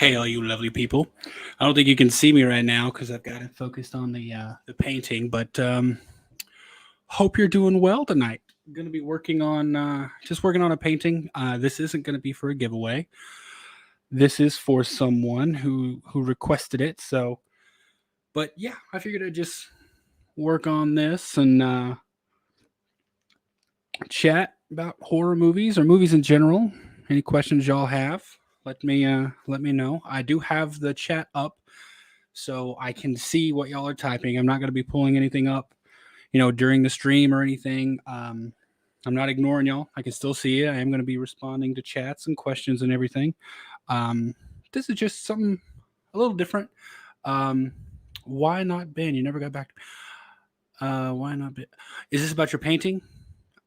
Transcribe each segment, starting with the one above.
Hey, all you lovely people. I don't think you can see me right now because I've got it focused on the painting, but hope you're doing well tonight. I'm going to be working on just working on a painting. This isn't going to be for a giveaway. This is for someone who requested it. So, but yeah, I figured I'd just work on this and chat about horror movies or movies in general. Any questions y'all have, let me know. I do have the chat up so I can see what y'all are typing. I'm not going to be pulling anything up, during the stream or anything. I'm not ignoring y'all. I can still see it. I am going to be responding to chats and questions and everything. This is just something a little different. Um, why not Ben? You never got back. Why not Ben? Is this about your painting?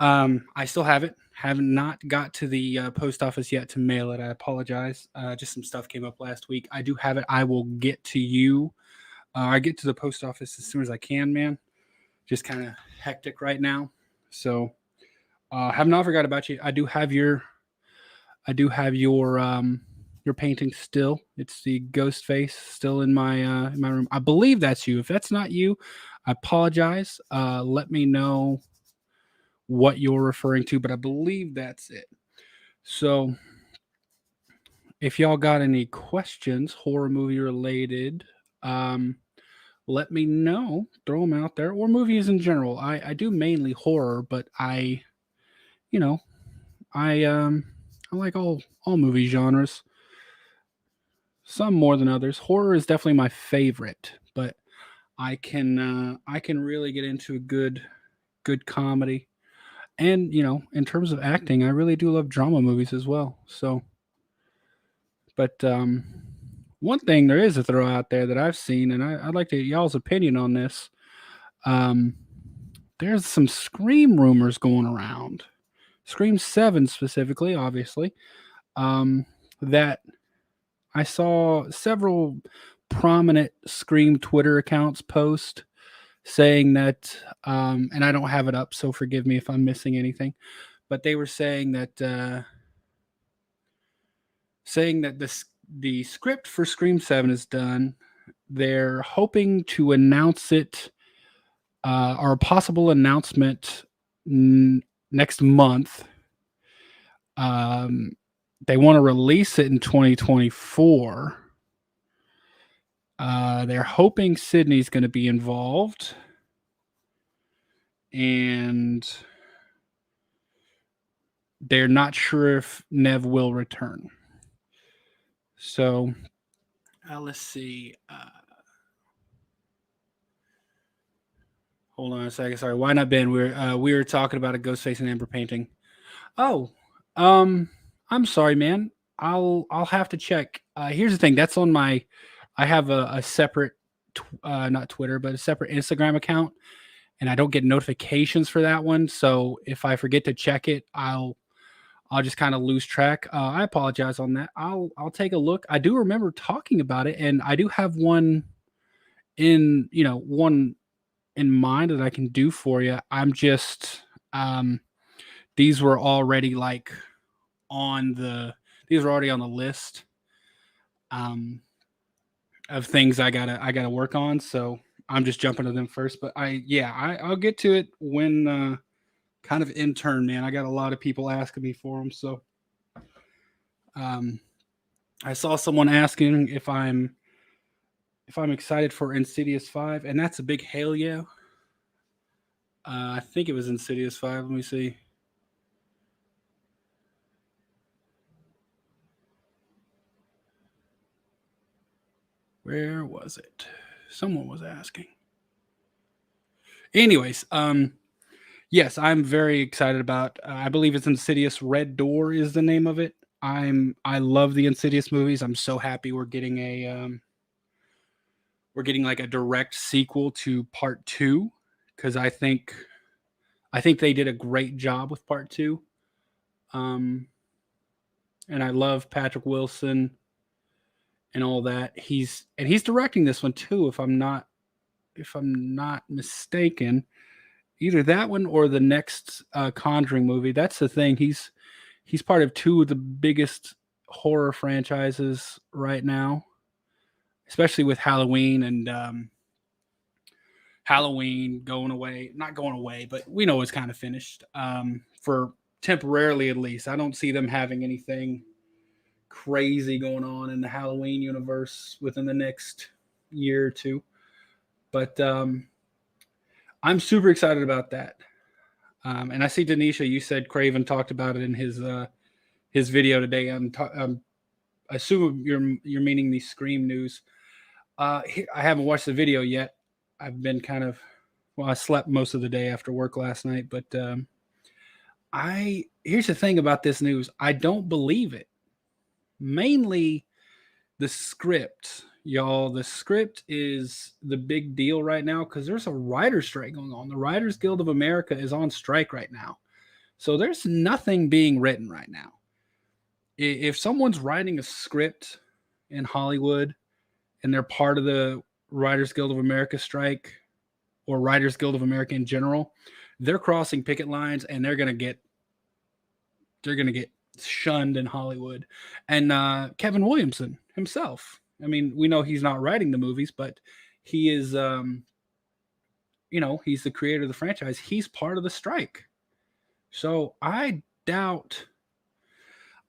I still have it. Have not got to the post office yet to mail it. I apologize. Just some stuff came up last week. I do have it. I will get to you. I get to the post office as soon as I can, man. Just kind of hectic right now. So have not forgot about you. I do have your painting still. It's the ghost face still in my room. I believe that's you. If that's not you, I apologize. Let me know what you're referring to, but I believe that's it. So, if y'all got any questions, horror movie related, um, let me know. Throw them out there, or movies in general. I do mainly horror, but you know, I like all movie genres. Some more than others. Horror is definitely my favorite, but I can really get into a good comedy. And in terms of acting, I really do love drama movies as well. So, but one thing there is to throw out there that I've seen, and I'd like to get y'all's opinion on this. Um, there's some Scream rumors going around, Scream 7 specifically, obviously. That I saw several prominent Scream Twitter accounts post saying that, and I don't have it up, so forgive me if I'm missing anything, but they were saying that the script for Scream 7 is done. They're hoping to announce it, or a possible announcement next month. Um, they want to release it in 2024. They're hoping Sydney's going to be involved, and they're not sure if Nev will return. So, let's see. Hold on a second. Sorry, why not Ben? We were talking about a Ghostface and Amber painting. Oh, um, I'm sorry, man. I'll have to check. Here's the thing. That's on my. I have a separate, not Twitter, but a separate Instagram account, and I don't get notifications for that one. So if I forget to check it, I'll just kind of lose track. I apologize on that. I'll take a look. I do remember talking about it, and I do have one in mind that I can do for you. I'm just these were already like on the these were already on the list um of things I gotta work on. So I'm just jumping to them first. But I'll get to it when kind of in turn, man. I got a lot of people asking me for them. So um I saw someone asking if I'm excited for Insidious 5, and that's a big hell yeah. I think it was Insidious 5. Let me see. Where was it? Someone was asking. Anyways, yes, I'm very excited about. I believe it's Insidious Red Door is the name of it. I love the Insidious movies. I'm so happy we're getting like a direct sequel to part 2 because I think they did a great job with part 2. Um, and I love Patrick Wilson and all that. He's directing this one too. If I'm not mistaken, either that one or the next Conjuring movie. That's the thing. He's part of two of the biggest horror franchises right now, especially with Halloween and Halloween going away. Not going away, but we know it's kind of finished for temporarily at least. I don't see them having anything crazy going on in the Halloween universe within the next year or two. But I'm super excited about that. And I see Denisha, you said Craven talked about it in his video today. I assume you're meaning the Scream news. I haven't watched the video yet. I've been I slept most of the day after work last night. But here's the thing about this news. I don't believe it. Mainly the script, y'all. The script is the big deal right now because there's a writer's strike going on. The Writers Guild of America is on strike right now. So there's nothing being written right now. If someone's writing a script in Hollywood and they're part of the Writers Guild of America strike or Writers Guild of America in general, they're crossing picket lines and they're gonna get shunned in Hollywood. And Kevin Williamson himself. I mean, we know he's not writing the movies, but he is. He's the creator of the franchise. He's part of the strike. So I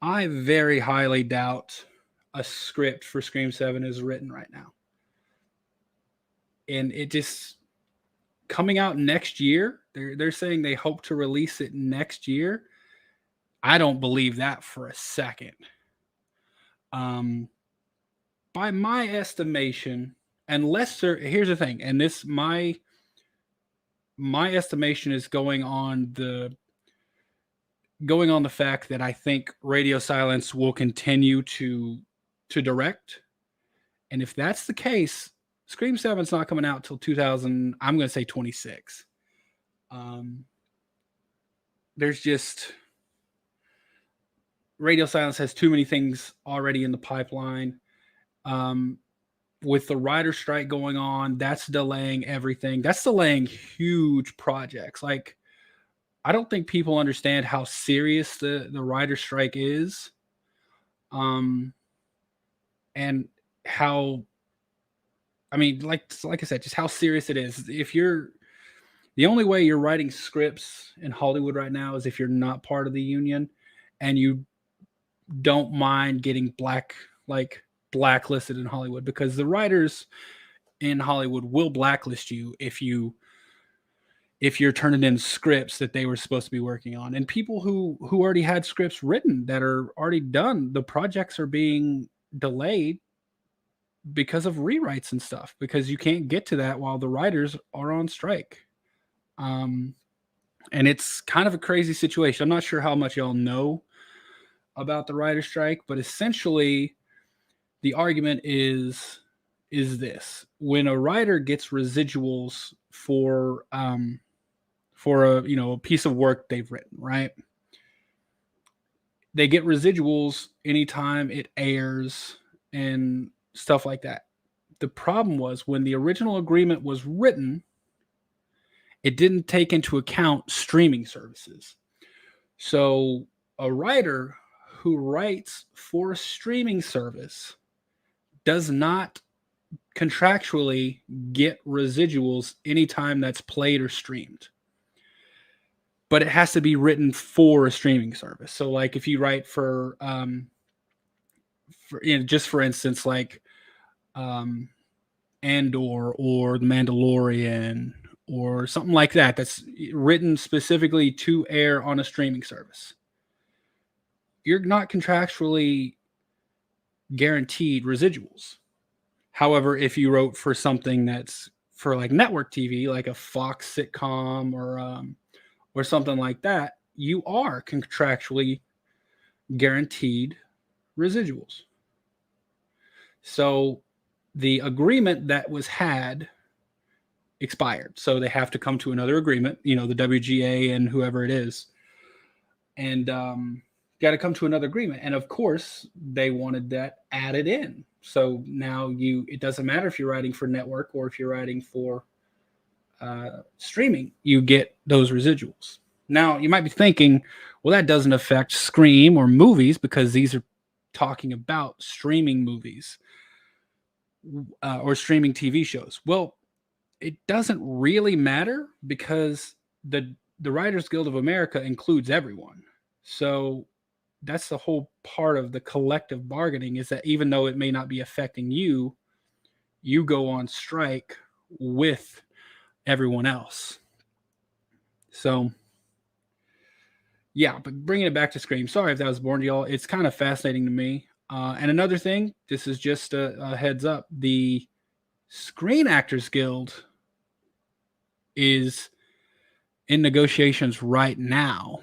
very highly doubt a script for Scream 7 is written right now. And it just coming out next year. They're saying they hope to release it next year. I don't believe that for a second. By my estimation, here's the thing, and this my estimation is going on the fact that I think Radio Silence will continue to direct. And if that's the case, Scream 7 is not coming out till 2000. I'm going to say 26. There's just Radio Silence has too many things already in the pipeline. With the writer strike going on, that's delaying everything. That's delaying huge projects. Like, I don't think people understand how serious the writer strike is. And how, I mean, like I said, just how serious it is. The only way you're writing scripts in Hollywood right now is if you're not part of the union and you don't mind getting blacklisted in Hollywood, because the writers in Hollywood will blacklist you if you're turning in scripts that they were supposed to be working on. And people who already had scripts written that are already done, the projects are being delayed because of rewrites and stuff, because you can't get to that while the writers are on strike. And it's kind of a crazy situation. I'm not sure how much y'all know about the writer strike, but essentially the argument is this: when a writer gets residuals for a piece of work they've written, right? They get residuals anytime it airs and stuff like that. The problem was when the original agreement was written, it didn't take into account streaming services. So a writer who writes for a streaming service does not contractually get residuals anytime that's played or streamed. But it has to be written for a streaming service. So like if you write for just for instance, like Andor or The Mandalorian or something like that, that's written specifically to air on a streaming service. You're not contractually guaranteed residuals. However, if you wrote for something that's for like network TV, like a Fox sitcom or something like that, you are contractually guaranteed residuals. So the agreement that was had expired. So they have to come to another agreement, the WGA and whoever it is. And got to come to another agreement. And of course, they wanted that added in. So now it doesn't matter if you're writing for network or if you're writing for streaming, you get those residuals. Now, you might be thinking, well, that doesn't affect Scream or movies because these are talking about streaming movies or streaming TV shows. Well, it doesn't really matter because the Writers Guild of America includes everyone. So that's the whole part of the collective bargaining, is that even though it may not be affecting you, you go on strike with everyone else. So yeah, but bringing it back to Scream, sorry if that was boring to y'all. It's kind of fascinating to me. And another thing, this is just a heads up, the Screen Actors Guild is in negotiations right now.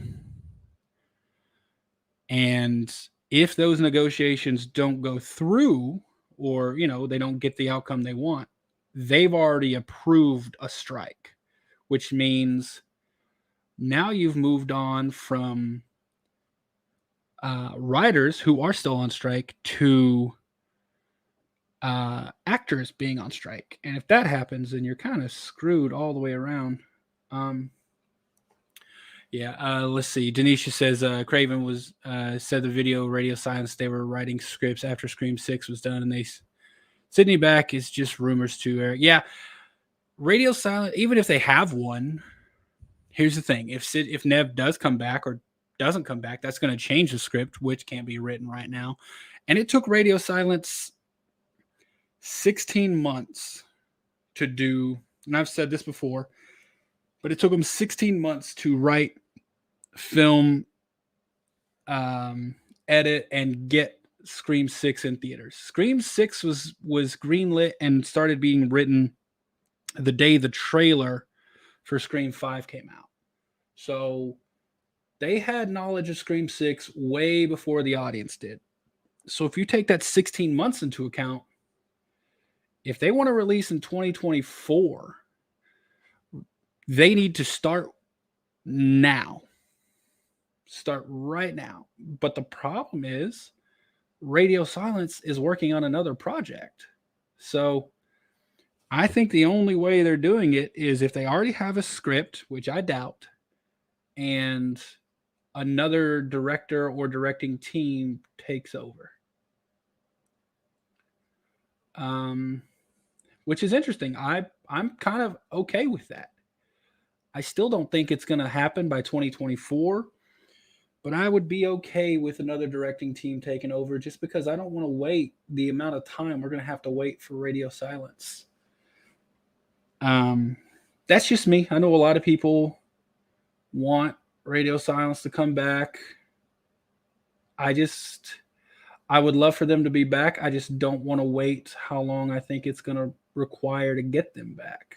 And if those negotiations don't go through, or, they don't get the outcome they want, they've already approved a strike, which means now you've moved on from writers who are still on strike to actors being on strike. And if that happens, then you're kind of screwed all the way around. Let's see. Denisha says Craven was said the video Radio Silence, they were writing scripts after Scream 6 was done, and they Sydney back is just rumors too, Eric. Yeah, Radio Silence, even if they have one, here's the thing. If Nev does come back or doesn't come back, that's going to change the script, which can't be written right now. And it took Radio Silence 16 months to do, and I've said this before, but it took them 16 months to write, film, edit, and get Scream 6 in theaters. Scream 6 was greenlit and started being written the day the trailer for Scream 5 came out. So they had knowledge of Scream 6 way before the audience did. So if you take that 16 months into account, if they want to release in 2024, they need to start now. Start right now. But the problem is Radio Silence is working on another project. So I think the only way they're doing it is if they already have a script, which I doubt, and another director or directing team takes over. Which is interesting. I'm kind of okay with that. I still don't think it's going to happen by 2024, but I would be okay with another directing team taking over just because I don't want to wait the amount of time we're going to have to wait for Radio Silence. That's just me. I know a lot of people want Radio Silence to come back. I would love for them to be back. I just don't want to wait how long I think it's going to require to get them back.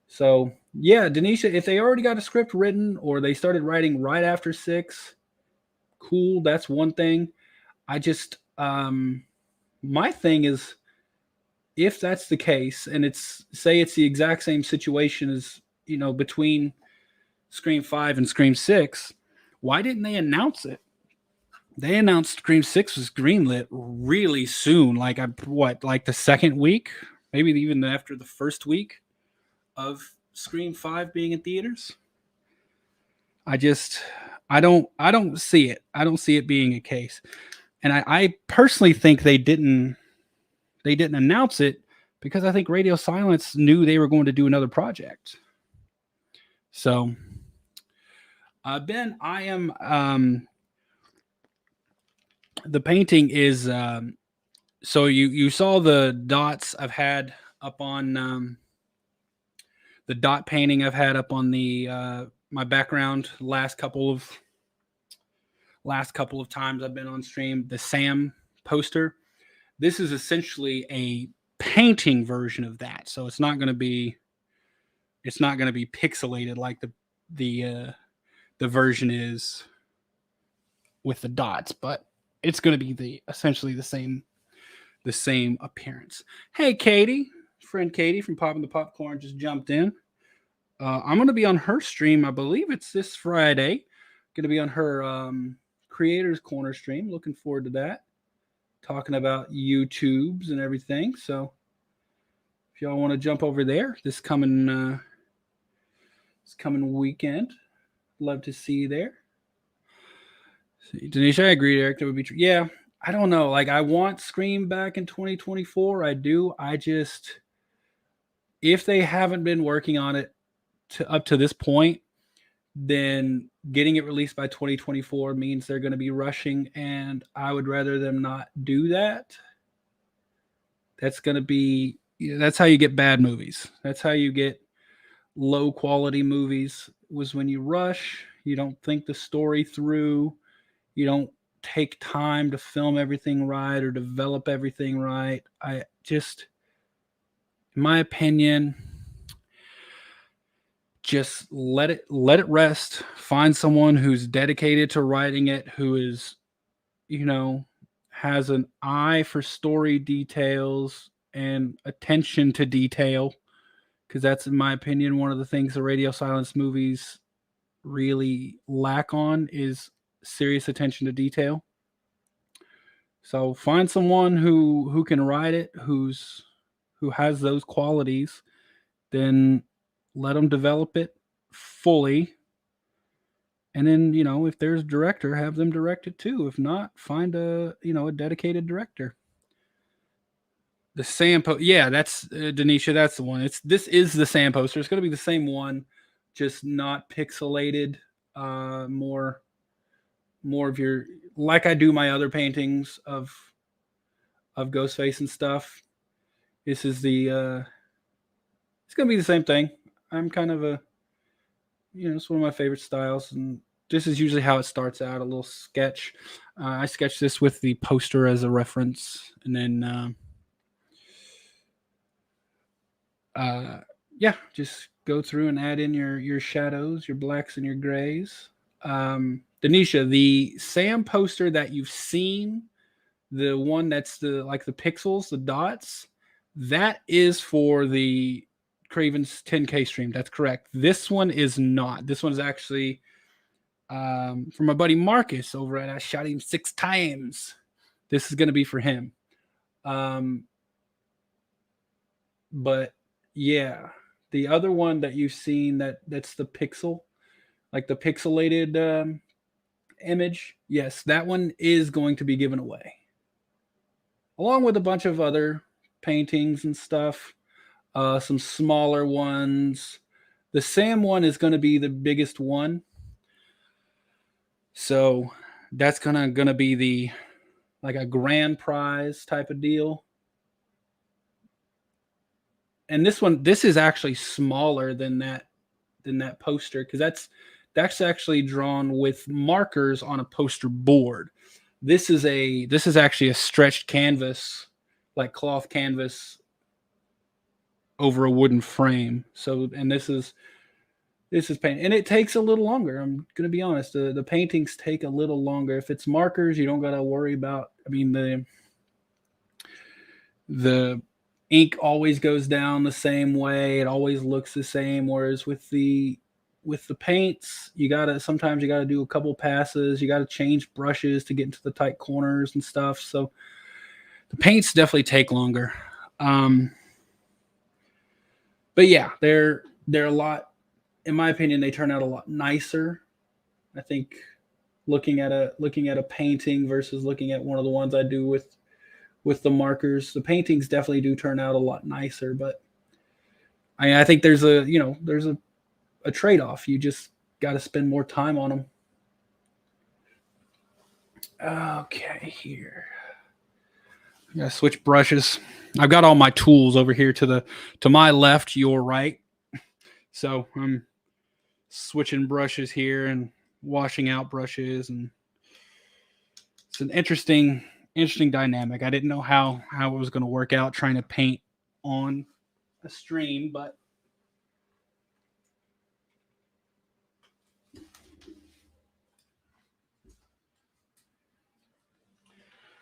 So, yeah, Denisha, if they already got a script written or they started writing right after 6, cool, that's one thing. I just, my thing is, if that's the case, and it's the exact same situation as, between Scream 5 and Scream 6, why didn't they announce it? They announced Scream 6 was greenlit really soon, like the second week, maybe even after the first week of Scream 5 being in theaters. I don't see it. I don't see it being a case. And I personally think they didn't announce it because I think Radio Silence knew they were going to do another project. So, Ben, I am The painting is so you saw the dots I've had up on the dot painting I've had up on the my background last couple of times I've been on stream. The Sam poster. This is essentially a painting version of that, so it's not going to be pixelated like the version is with the dots, but it's going to be essentially the same appearance. Hey, Katie, friend Katie from Popping the Popcorn just jumped in. I'm going to be on her stream. I believe it's this Friday. Going to be on her Creators Corner stream. Looking forward to that. Talking about YouTubes and everything. So if y'all want to jump over there this coming weekend, love to see you there. Denisha, I agree, Eric. That would be true. Yeah, I don't know. Like, I want Scream back in 2024. I do. I just, if they haven't been working on it up to this point, then getting it released by 2024 means they're going to be rushing, and I would rather them not do that. That's going to be, that's how you get bad movies. That's how you get low quality movies, was when you rush, you don't think the story through, you don't take time to film everything right or develop everything right. I just, in my opinion, just let it rest. Find someone who's dedicated to writing it, who is, has an eye for story details and attention to detail, because that's, in my opinion, one of the things the radio silence movies really lack on is serious attention to detail. So find someone who can write it, who has those qualities, then let them develop it fully. And then, if there's a director, have them direct it too. If not, find a dedicated director. The Sam yeah, that's Denisha, that's the one. This is the Sam poster. It's going to be the same one, just not pixelated. More of your, like I do my other paintings of Ghostface and stuff. This is the it's going to be the same thing. I'm kind of a, it's one of my favorite styles, and this is usually how it starts out, a little sketch. I sketched this with the poster as a reference, and then just go through and add in your shadows, your blacks and your grays. Denisha, the Sam poster that you've seen, the one that's the pixels, the dots, that is for the Craven's 10K stream. That's correct. This one is not. This one is actually from my buddy Marcus over at I Shot Him 6 Times. This is going to be for him. But yeah, the other one that you've seen, that's the pixel, like the pixelated image. Yes, that one is going to be given away, along with a bunch of other paintings and stuff. Some smaller ones. The Sam one is going to be the biggest one, so that's gonna be the, like, a grand prize type of deal. And this is actually smaller than that poster, because that's actually drawn with markers on a poster board. This is actually a stretched canvas, like cloth canvas, over a wooden frame. So, and this is paint, and it takes a little longer. I'm gonna be honest. The paintings take a little longer. If it's markers, you don't gotta worry about. I mean, the ink always goes down the same way. It always looks the same. Whereas with the paints, sometimes you gotta do a couple passes. You gotta change brushes to get into the tight corners and stuff. So the paints definitely take longer. But yeah, they're a lot. In my opinion, they turn out a lot nicer. I think looking at a painting versus looking at one of the ones I do with the markers, the paintings definitely do turn out a lot nicer. But I think there's a trade-off. You just got to spend more time on them. Okay, here. I gotta switch brushes. I've got all my tools over here to my left, your right. So I'm switching brushes here and washing out brushes, and it's an interesting dynamic. I didn't know how it was going to work out trying to paint on a stream, but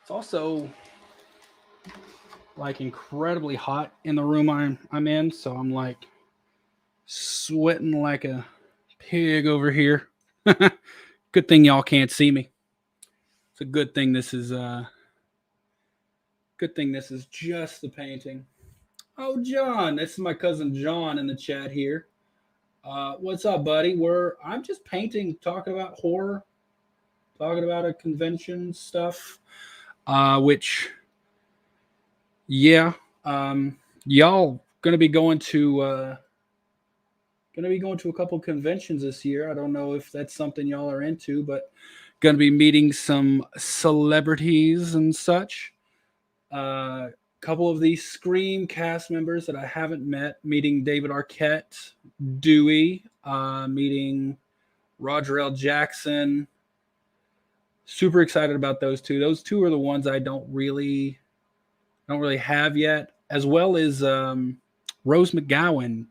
it's also like incredibly hot in the room I'm in, so I'm like sweating like a pig over here. Good thing y'all can't see me. It's a good thing this is just the painting. Oh, John, this is my cousin John in the chat here. What's up, buddy? I'm just painting, talking about horror, talking about a convention stuff. Which, yeah, y'all gonna be going to a couple conventions this year. I don't know if that's something y'all are into, but gonna be meeting some celebrities and such. A couple of these Scream cast members that I haven't met, meeting David Arquette, Dewey, meeting Roger L. Jackson. Super excited about those two. Those two are the ones I don't really have yet, as well as Rose McGowan,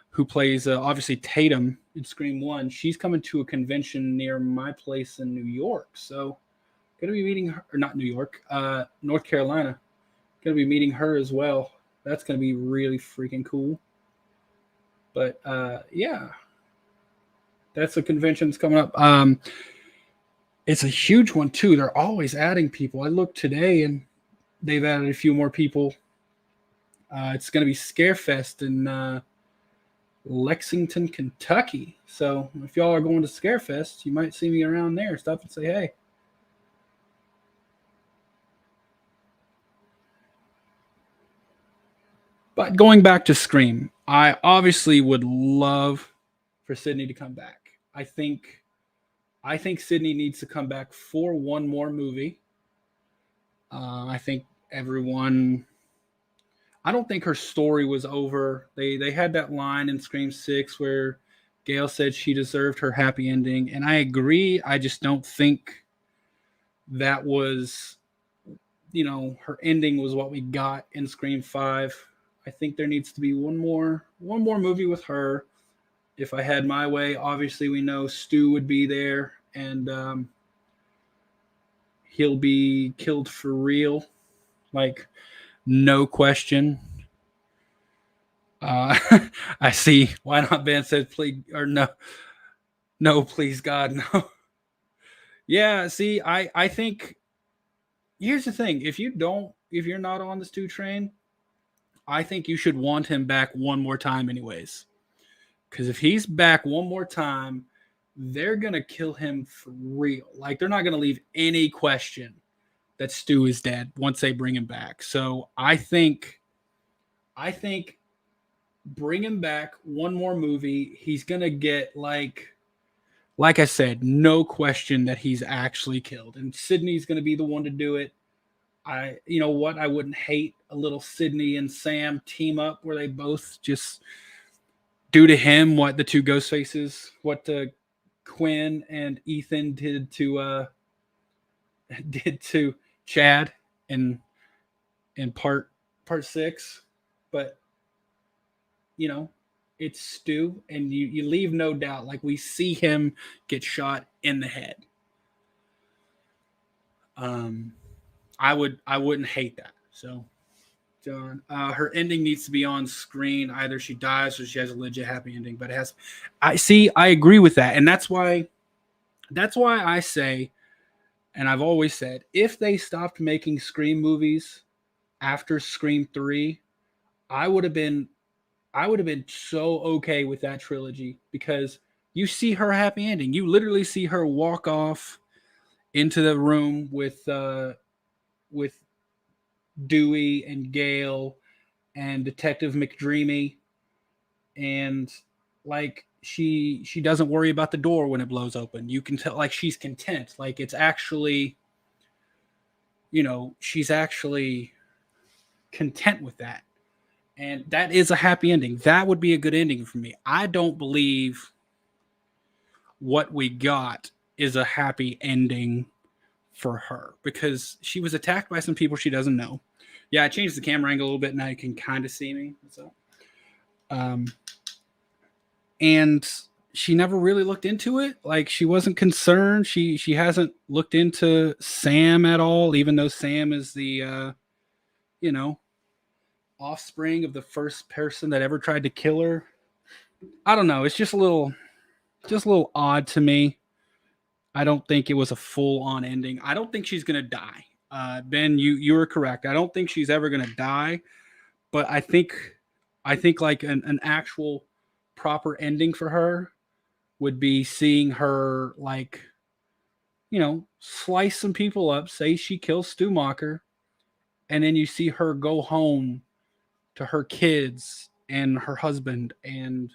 who plays obviously Tatum in Scream One. She's coming to a convention near my place in New York, so gonna be meeting her, or not New York, North Carolina. Gonna be meeting her as well. That's gonna be really freaking cool. But yeah, that's a convention that's coming up. It's a huge one too. They're always adding people. I looked today and they've added a few more people. It's going to be Scarefest in Lexington, Kentucky. So if y'all are going to Scarefest, you might see me around there. Stop and say hey. But going back to Scream, I obviously would love for Sydney to come back. I think Sydney needs to come back for one more movie. I think everyone. I don't think her story was over. They had that line in Scream 6 where Gail said she deserved her happy ending, and I agree. I just don't think that was, her ending was what we got in Scream 5. I think there needs to be one more movie with her. If I had my way, obviously we know Stu would be there, and he'll be killed for real, like no question. I see. Why not? Ben said, "Please or no, no, please God, no." Yeah. See, I think here's the thing: if you're not on the Stu train, I think you should want him back one more time, anyways. Because if he's back one more time, they're gonna kill him for real. Like they're not gonna leave any question that Stu is dead once they bring him back. So I think bring him back one more movie. He's gonna get like I said, no question that he's actually killed, and Sydney's gonna be the one to do it. You know what? I wouldn't hate a little Sydney and Sam team up where they both just do to him what the two ghost faces, what Quinn and Ethan did to Chad in part 6. But you know, it's Stu, and you leave no doubt. Like we see him get shot in the head. I wouldn't hate that. So, John, her ending needs to be on screen. Either she dies or she has a legit happy ending. But it has. I see. I agree with that, and that's why I say, and I've always said, if they stopped making Scream movies after Scream 3, I would have been so okay with that trilogy because you see her happy ending. You literally see her walk off into the room with Dewey and Gale and Detective McDreamy, and like she doesn't worry about the door when it blows open. You can tell like she's content. Like it's actually she's actually content with that. And that is a happy ending. That would be a good ending for me. I don't believe what we got is a happy ending for her because she was attacked by some people she doesn't know. Yeah, I changed the camera angle a little bit. Now you can kind of see me. So, and she never really looked into it. Like she wasn't concerned. She hasn't looked into Sam at all, even though Sam is the you know offspring of the first person that ever tried to kill her. I don't know. It's just a little odd to me. I don't think it was a full on ending. I don't think she's gonna die. Ben, you were correct. I don't think she's ever gonna die, but I think like an actual proper ending for her would be seeing her like slice some people up. Say she kills Stumacher, and then you see her go home to her kids and her husband and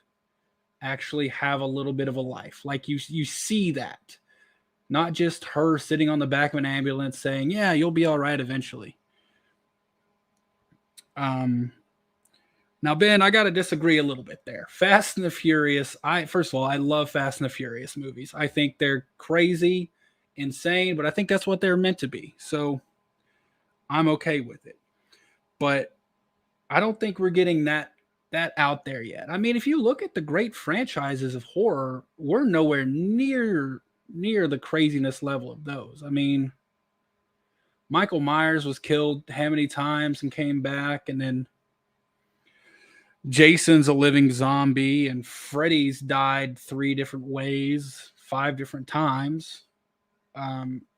actually have a little bit of a life. Like you see that. Not just her sitting on the back of an ambulance saying, "Yeah, you'll be all right eventually." Um, Now, Ben, I got to disagree a little bit there. Fast and the Furious. First of all, I love Fast and the Furious movies. I think they're crazy, insane, but I think that's what they're meant to be. So I'm okay with it. But I don't think we're getting that out there yet. I mean, if you look at the great franchises of horror, we're nowhere near the craziness level of those. I mean, Michael Myers was killed how many times and came back, and then Jason's a living zombie, and Freddy's died 3 different ways, 5 different times.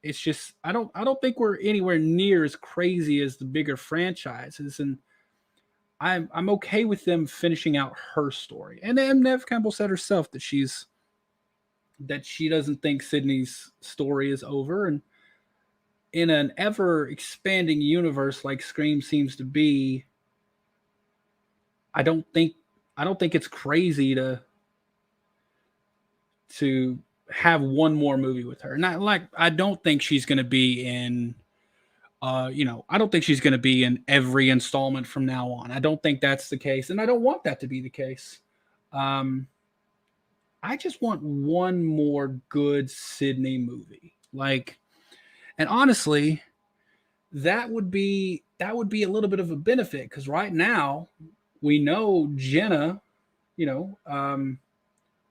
It's just I don't think we're anywhere near as crazy as the bigger franchises, and I'm okay with them finishing out her story. And then Nev Campbell said herself that she doesn't think Sydney's story is over, and in an ever expanding universe like Scream seems to be, I don't think it's crazy to have one more movie with her. Not like I don't think she's going to be in I don't think she's going to be in every installment from now on. I don't think that's the case, and I don't want that to be the case. Um I just want one more good Sydney movie. Like, and honestly, that would be a little bit of a benefit because right now we know Jenna, you know,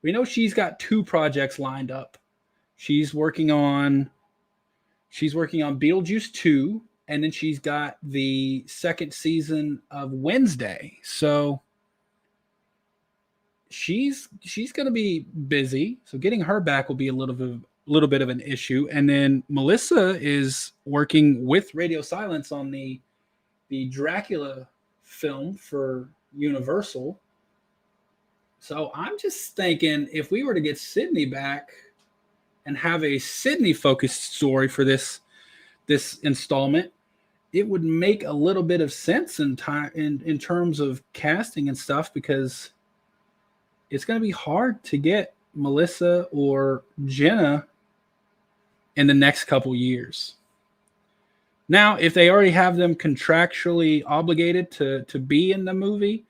we know she's got 2 projects lined up. She's working on Beetlejuice 2, and then she's got the second season of Wednesday. So she's going to be busy. So getting her back will be a little bit of an issue. And then Melissa is working with Radio Silence on the Dracula film for Universal. So I'm just thinking if we were to get Sydney back and have a Sydney focused story for this installment, it would make a little bit of sense in terms of casting and stuff because it's going to be hard to get Melissa or Jenna in the next couple years. Now, if they already have them contractually obligated to be in the movie,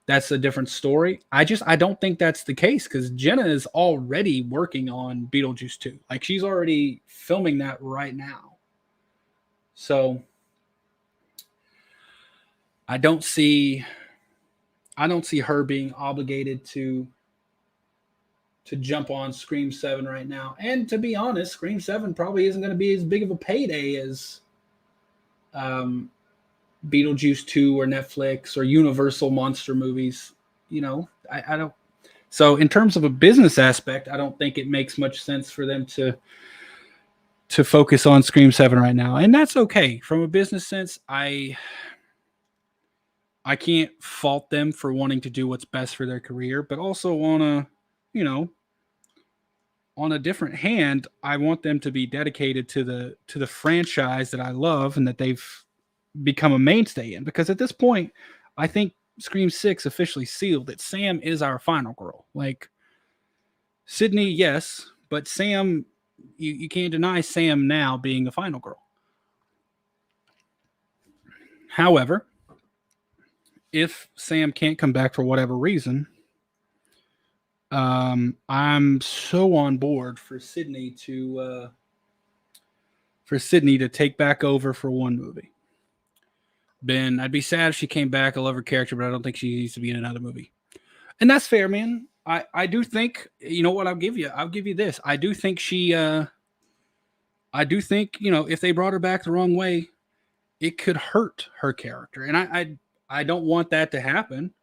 that's a different story. I don't think that's the case because Jenna is already working on Beetlejuice 2. Like she's already filming that right now. So I don't see her being obligated to jump on Scream 7 right now. And to be honest, Scream 7 probably isn't going to be as big of a payday as Beetlejuice 2 or Netflix or Universal monster movies. I don't. So in terms of a business aspect, I don't think it makes much sense for them to focus on Scream 7 right now. And that's okay. From a business sense, I can't fault them for wanting to do what's best for their career, but also on a different hand, I want them to be dedicated to the franchise that I love and that they've become a mainstay in. Because at this point, I think Scream 6 officially sealed that Sam is our final girl. Like Sydney, yes, but Sam, you can't deny Sam now being the final girl. However, if Sam can't come back for whatever reason, I'm so on board for Sydney to take back over for one movie. Ben, I'd be sad if she came back. I love her character, but I don't think she needs to be in another movie. And that's fair, man. I do think, you know what, I'll give you this. I do think if they brought her back the wrong way, it could hurt her character. And I don't want that to happen.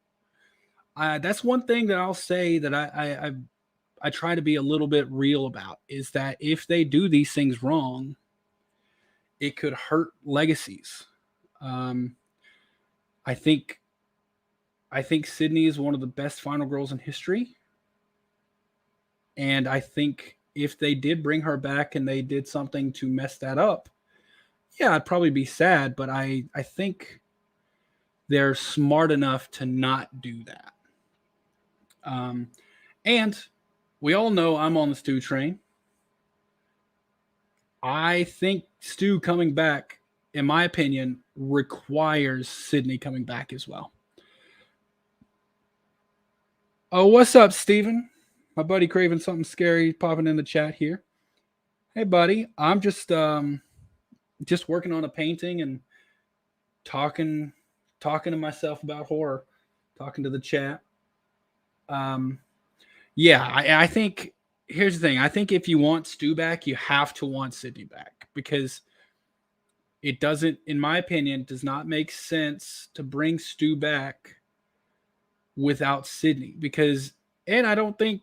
That's one thing that I'll say that I try to be a little bit real about, is that if they do these things wrong, it could hurt legacies. Um, I think Sydney is one of the best final girls in history, and I think if they did bring her back and they did something to mess that up, yeah, I'd probably be sad. But I think they're smart enough to not do that. And we all know I'm on the Stu train. I think Stu coming back, in my opinion, requires Sydney coming back as well. Oh, what's up, Steven? My buddy craving something scary popping in the chat here. Hey, buddy. I'm just working on a painting and talking to myself about horror, talking to the chat. Yeah, I think here's the thing. I think if you want Stu back, you have to want Sydney back, because it doesn't, in my opinion, does not make sense to bring Stu back without Sydney, and I don't think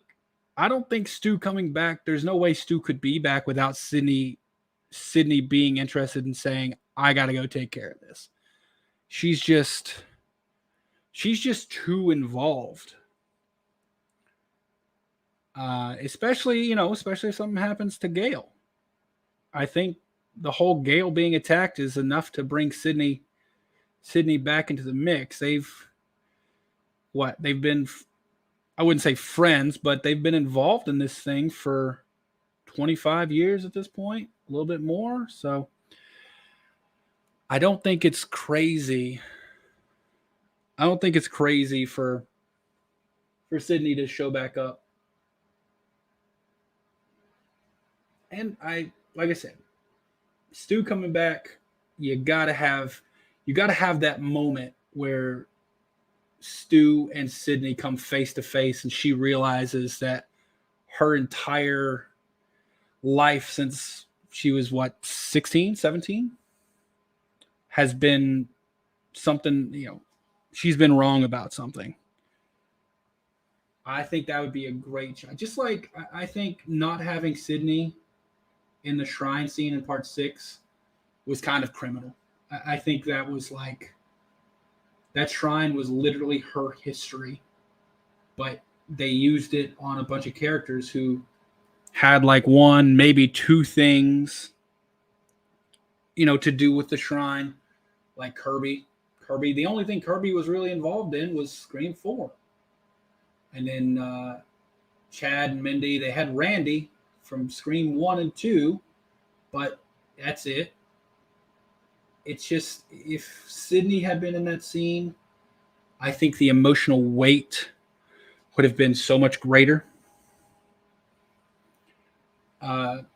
Stu coming back, there's no way Stu could be back without Sydney being interested in saying, I got to go take care of this. She's just too involved. Especially if something happens to Gail. I think the whole Gail being attacked is enough to bring Sydney back into the mix. They've been, I wouldn't say friends, but they've been involved in this thing for 25 years at this point, a little bit more. So I don't think it's crazy. I don't think it's crazy for Sydney to show back up. And like I said, Stu coming back, you gotta have that moment where Stu and Sydney come face to face, and she realizes that her entire life since she was 16, 17 has been something, she's been wrong about something. I think that would be a great shot. Just like I think not having Sydney in the shrine scene in part 6 was kind of criminal. I think that was that shrine was literally her history, but they used it on a bunch of characters who had one, maybe two things, to do with the shrine, like Kirby. The only thing Kirby was really involved in was Scream 4. And then Chad and Mindy, they had Randy from Scream 1 and 2, but that's it. It's just, if Sydney had been in that scene, I think the emotional weight would have been so much greater.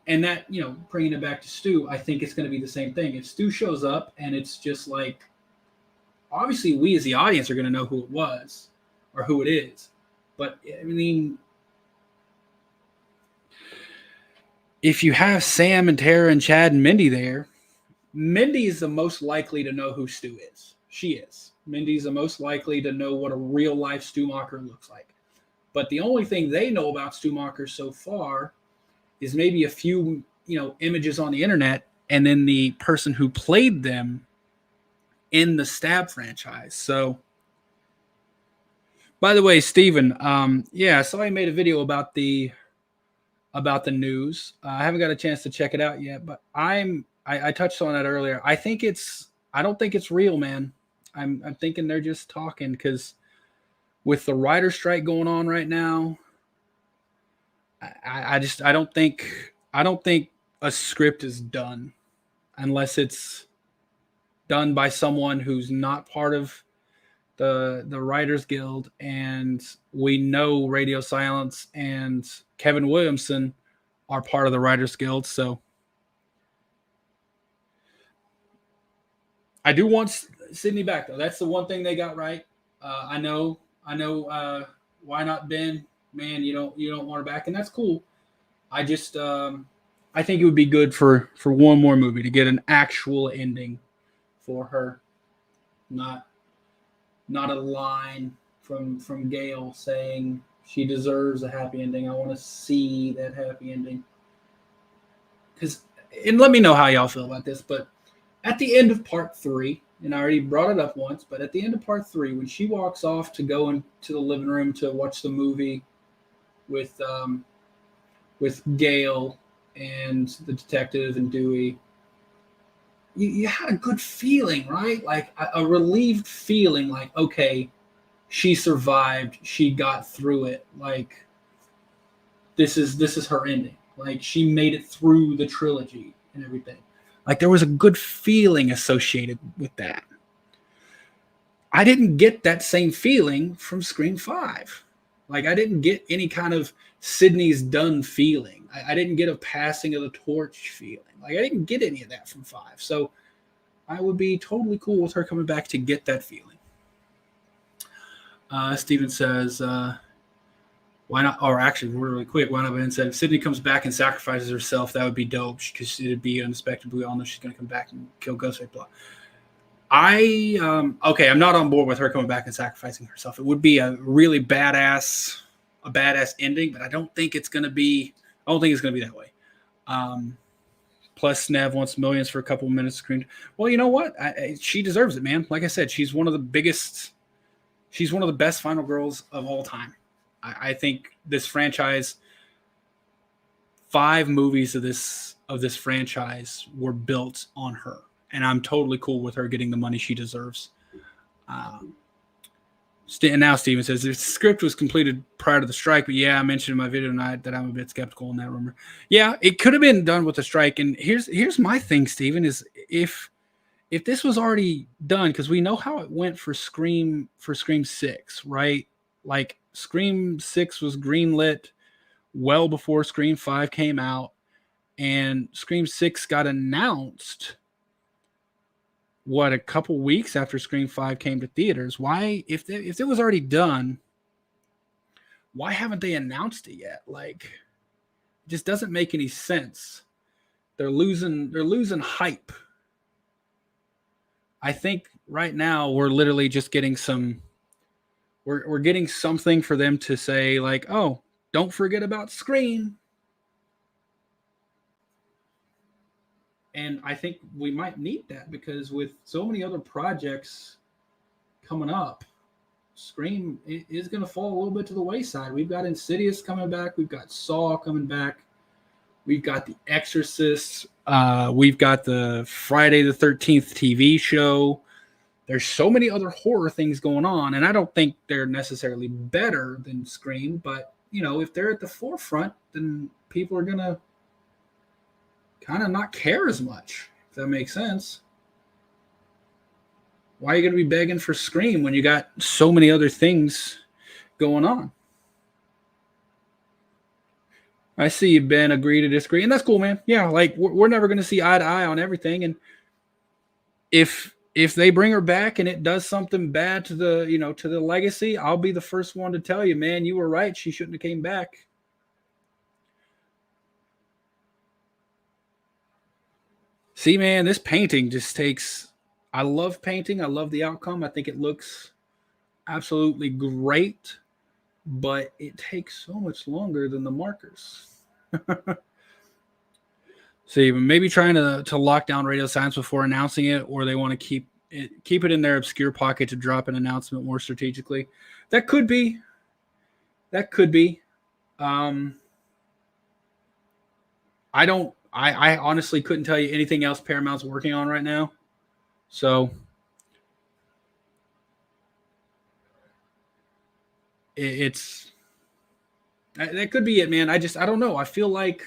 And that, bringing it back to Stu, I think it's going to be the same thing. If Stu shows up and it's just obviously we as the audience are going to know who it was or who it is. But, I mean, if you have Sam and Tara and Chad and Mindy there, Mindy is the most likely to know who Stu is. She is. Mindy's the most likely to know what a real-life Stu Macher looks like. But the only thing they know about Stu Macher so far is maybe a few, images on the internet, and then the person who played them in the Stab franchise. So, by the way, Steven, yeah, somebody made a video about the news. I haven't got a chance to check it out yet, but I touched on that earlier. I don't think it's real, man. I'm thinking they're just talking, because with the writer strike going on right now, I don't think a script is done unless it's done by someone who's not part of the Writers Guild, and we know Radio Silence and Kevin Williamson are part of the Writers Guild, so I do want Sydney back though. That's the one thing they got right. I know. Why not Ben? Man, you don't want her back, and that's cool. I just I think it would be good for one more movie to get an actual ending for her, not a line from Gail saying she deserves a happy ending. I want to see that happy ending. And let me know how y'all feel about this, but at the end of part 3, and I already brought it up once, but at the end of part 3, when she walks off to go into the living room to watch the movie with Gail and the detective and Dewey, you had a good feeling, right? Like a relieved feeling, like, okay, she survived, she got through it. Like this is her ending. Like she made it through the trilogy and everything. Like there was a good feeling associated with that. I didn't get that same feeling from Scream 5. Like I didn't get any kind of Sydney's done feeling. I didn't get a passing of the torch feeling. Like I didn't get any of that from 5. So I would be totally cool with her coming back to get that feeling. Steven says, why not? Or actually, really quick, why not? Ben said, if Sydney comes back and sacrifices herself, that would be dope because it'd be unexpected. We all know she's going to come back and kill Ghostface. Blah. I'm not on board with her coming back and sacrificing herself. It would be a really badass ending, but I don't think it's going to be. I don't think it's going to be that way. Plus, Snev wants millions for a couple of minutes screen. Well, you know what? She deserves it, man. Like I said, she's one of the biggest. She's one of the best final girls of all time. I think this franchise, 5 movies of this franchise were built on her, and I'm totally cool with her getting the money she deserves. And now Steven says the script was completed prior to the strike, but yeah, I mentioned in my video tonight that I'm a bit skeptical in that rumor. Yeah, it could have been done with the strike, and here's my thing, Steven, is if this was already done, because we know how it went for Scream 6, right? Like Scream 6 was greenlit well before Scream 5 came out, and Scream 6 got announced a couple weeks after Scream 5 came to theaters. Why, if it was already done, why haven't they announced it yet? Like, it just doesn't make any sense. They're losing hype. I think right now we're literally just getting we're getting something for them to say, like, oh, don't forget about Scream. And I think we might need that because with so many other projects coming up, Scream is going to fall a little bit to the wayside. We've got Insidious coming back. We've got Saw coming back. We've got The Exorcist. We've got the Friday the 13th TV show. There's so many other horror things going on, and I don't think they're necessarily better than Scream, but, if they're at the forefront, then people are going to kind of not care as much, if that makes sense. Why are you going to be begging for Scream when you got so many other things going on? I see you, Ben, agree to disagree, and that's cool, man. Yeah, like we're never going to see eye to eye on everything, and if they bring her back and it does something bad to the legacy, I'll be the first one to tell you, man, you were right. She shouldn't have came back. See, man, this painting just takes. I love painting. I love the outcome. I think it looks absolutely great, but it takes so much longer than the markers. See, maybe trying to lock down Radio Silence before announcing it, or they want to keep it in their obscure pocket to drop an announcement more strategically. That could be. I honestly couldn't tell you anything else Paramount's working on right now. So it's that could be it, man. I don't know. I feel like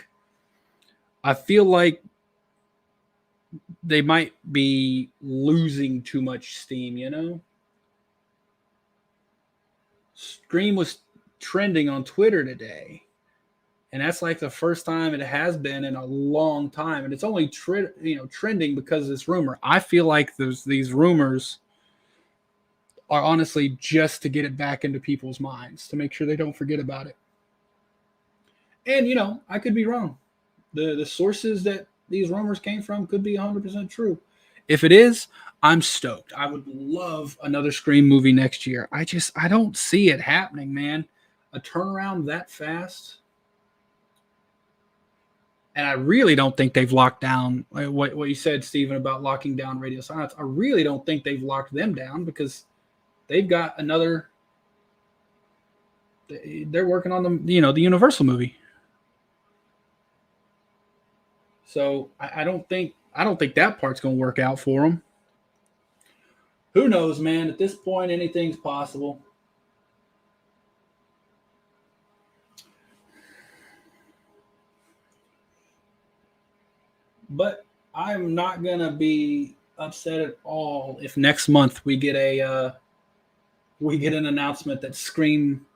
they might be losing too much steam, you know? Scream was trending on Twitter today. And that's like the first time it has been in a long time, and it's only trending because of this rumor. I feel like these rumors are honestly just to get it back into people's minds to make sure they don't forget about it. And I could be wrong. The sources that these rumors came from could be 100% true. If it is, I'm stoked. I would love another Scream movie next year. I don't see it happening, man. A turnaround that fast. And I really don't think they've locked down what you said, Stephen, about locking down Radio Silence. I really don't think they've locked them down because they've got another. They're working on the Universal movie. So I don't think that part's going to work out for them. Who knows, man? At this point, anything's possible. But I'm not going to be upset at all if next month we get an announcement that Scream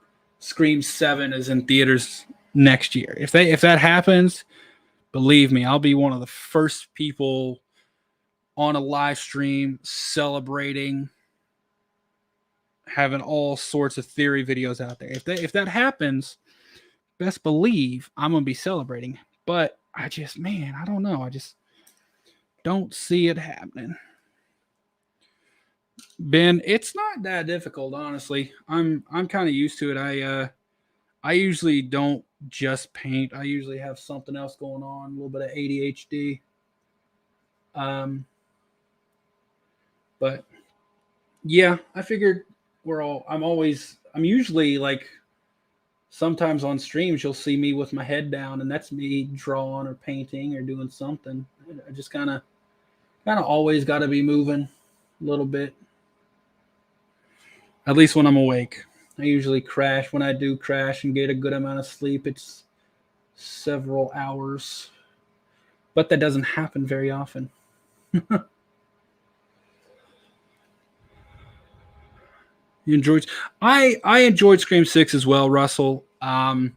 7 is in theaters next year. If that happens, believe me, I'll be one of the first people on a live stream celebrating, having all sorts of theory videos out there. If that happens, best believe I'm going to be celebrating. But I don't know. I just don't see it happening. Ben, it's not that difficult, honestly. I'm kind of used to it. I usually don't just paint. I usually have something else going on, a little bit of ADHD. But yeah, I figured I'm usually like, sometimes on streams you'll see me with my head down, and that's me drawing or painting or doing something. I just kind of always got to be moving a little bit. At least when I'm awake. I usually crash. When I do crash and get a good amount of sleep, it's several hours. But that doesn't happen very often. You enjoyed? I enjoyed Scream 6 as well, Russell. There's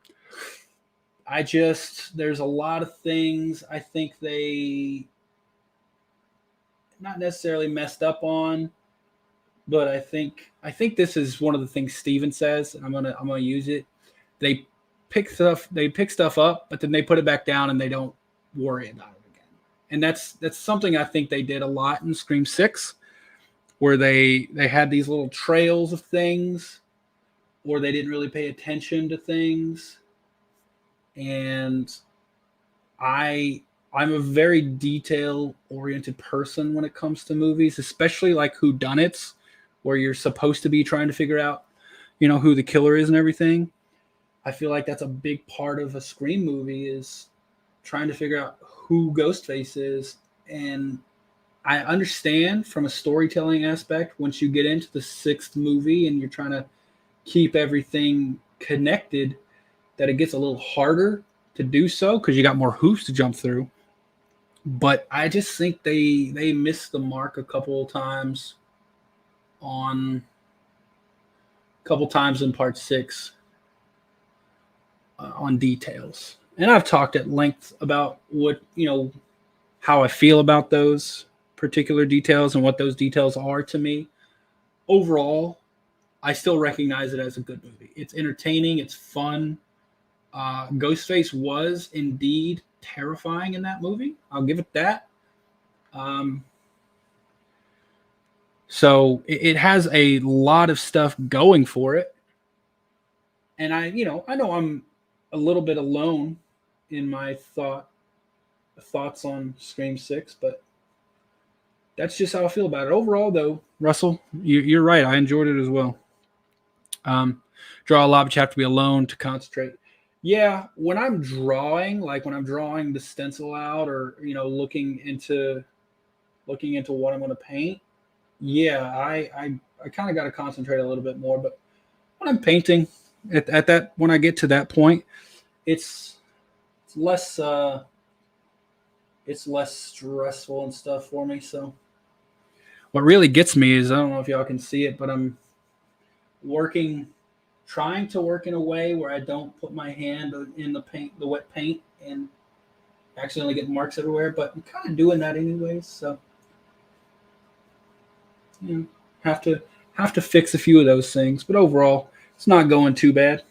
a lot of things I think they not necessarily messed up on, but I think this is one of the things Steven says, and I'm gonna use it. They pick stuff up, but then they put it back down and they don't worry about it again. And that's something I think they did a lot in Scream 6, where they had these little trails of things, or they didn't really pay attention to things. And I'm a very detail-oriented person when it comes to movies, especially like whodunits, where you're supposed to be trying to figure out, who the killer is and everything. I feel like that's a big part of a Scream movie, is trying to figure out who Ghostface is. And I understand from a storytelling aspect, once you get into the 6th movie and you're trying to keep everything connected, that it gets a little harder to do so because you got more hoops to jump through. But I just think they missed the mark a couple of times in part 6 on details. And I've talked at length about what, how I feel about those particular details and what those details are to me. Overall, I still recognize it as a good movie. It's entertaining. It's fun. Ghostface was indeed terrifying in that movie. I'll give it that. So it has a lot of stuff going for it. And I know I'm a little bit alone in my thoughts on Scream 6, but that's just how I feel about it. Overall, though, Russell, you're right. I enjoyed it as well. Draw a lot, but you have to be alone to concentrate. Yeah, when I'm drawing, like when I'm drawing the stencil out, or looking into what I'm going to paint, yeah, I kind of got to concentrate a little bit more. But when I'm painting, when I get to that point, it's less it's less stressful and stuff for me. So what really gets me is I don't know if y'all can see it, but I'm working, trying to work in a way where I don't put my hand in the paint, the wet paint, and accidentally get marks everywhere. But I'm kind of doing that anyways, so you know, have to fix a few of those things. But overall, it's not going too bad.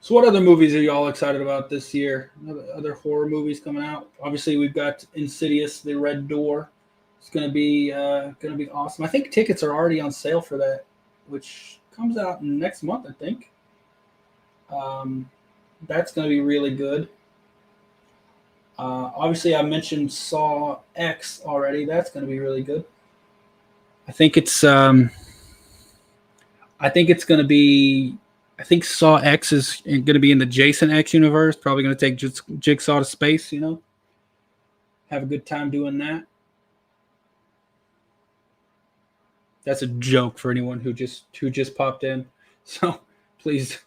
So, what other movies are you all excited about this year? Other horror movies coming out? Obviously, we've got Insidious: The Red Door. It's gonna be awesome. I think tickets are already on sale for that, which comes out next month. I think um, that's gonna be really good. Obviously, I mentioned Saw X already. That's gonna be really good. I think it's I think it's gonna be. I think Saw X is going to be in the Jason X universe. Probably going to take Jigsaw to space. You know, have a good time doing that. That's a joke for anyone who just popped in. So please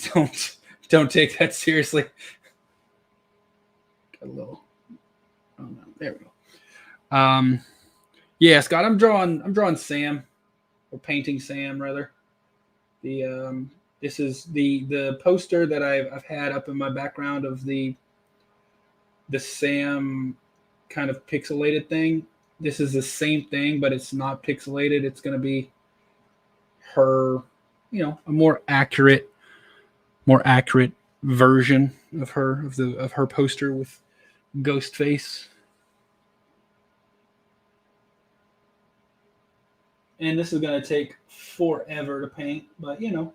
don't take that seriously. Got a little. Oh no, there we go. Yeah, Scott, I'm drawing Sam, or painting Sam rather. The this is the poster that I've had up in my background of the Sam kind of pixelated thing. This is the same thing, but it's not pixelated. It's going to be her, you know, a more accurate version of her of her poster with ghost face. And this is going to take forever to paint, but you know,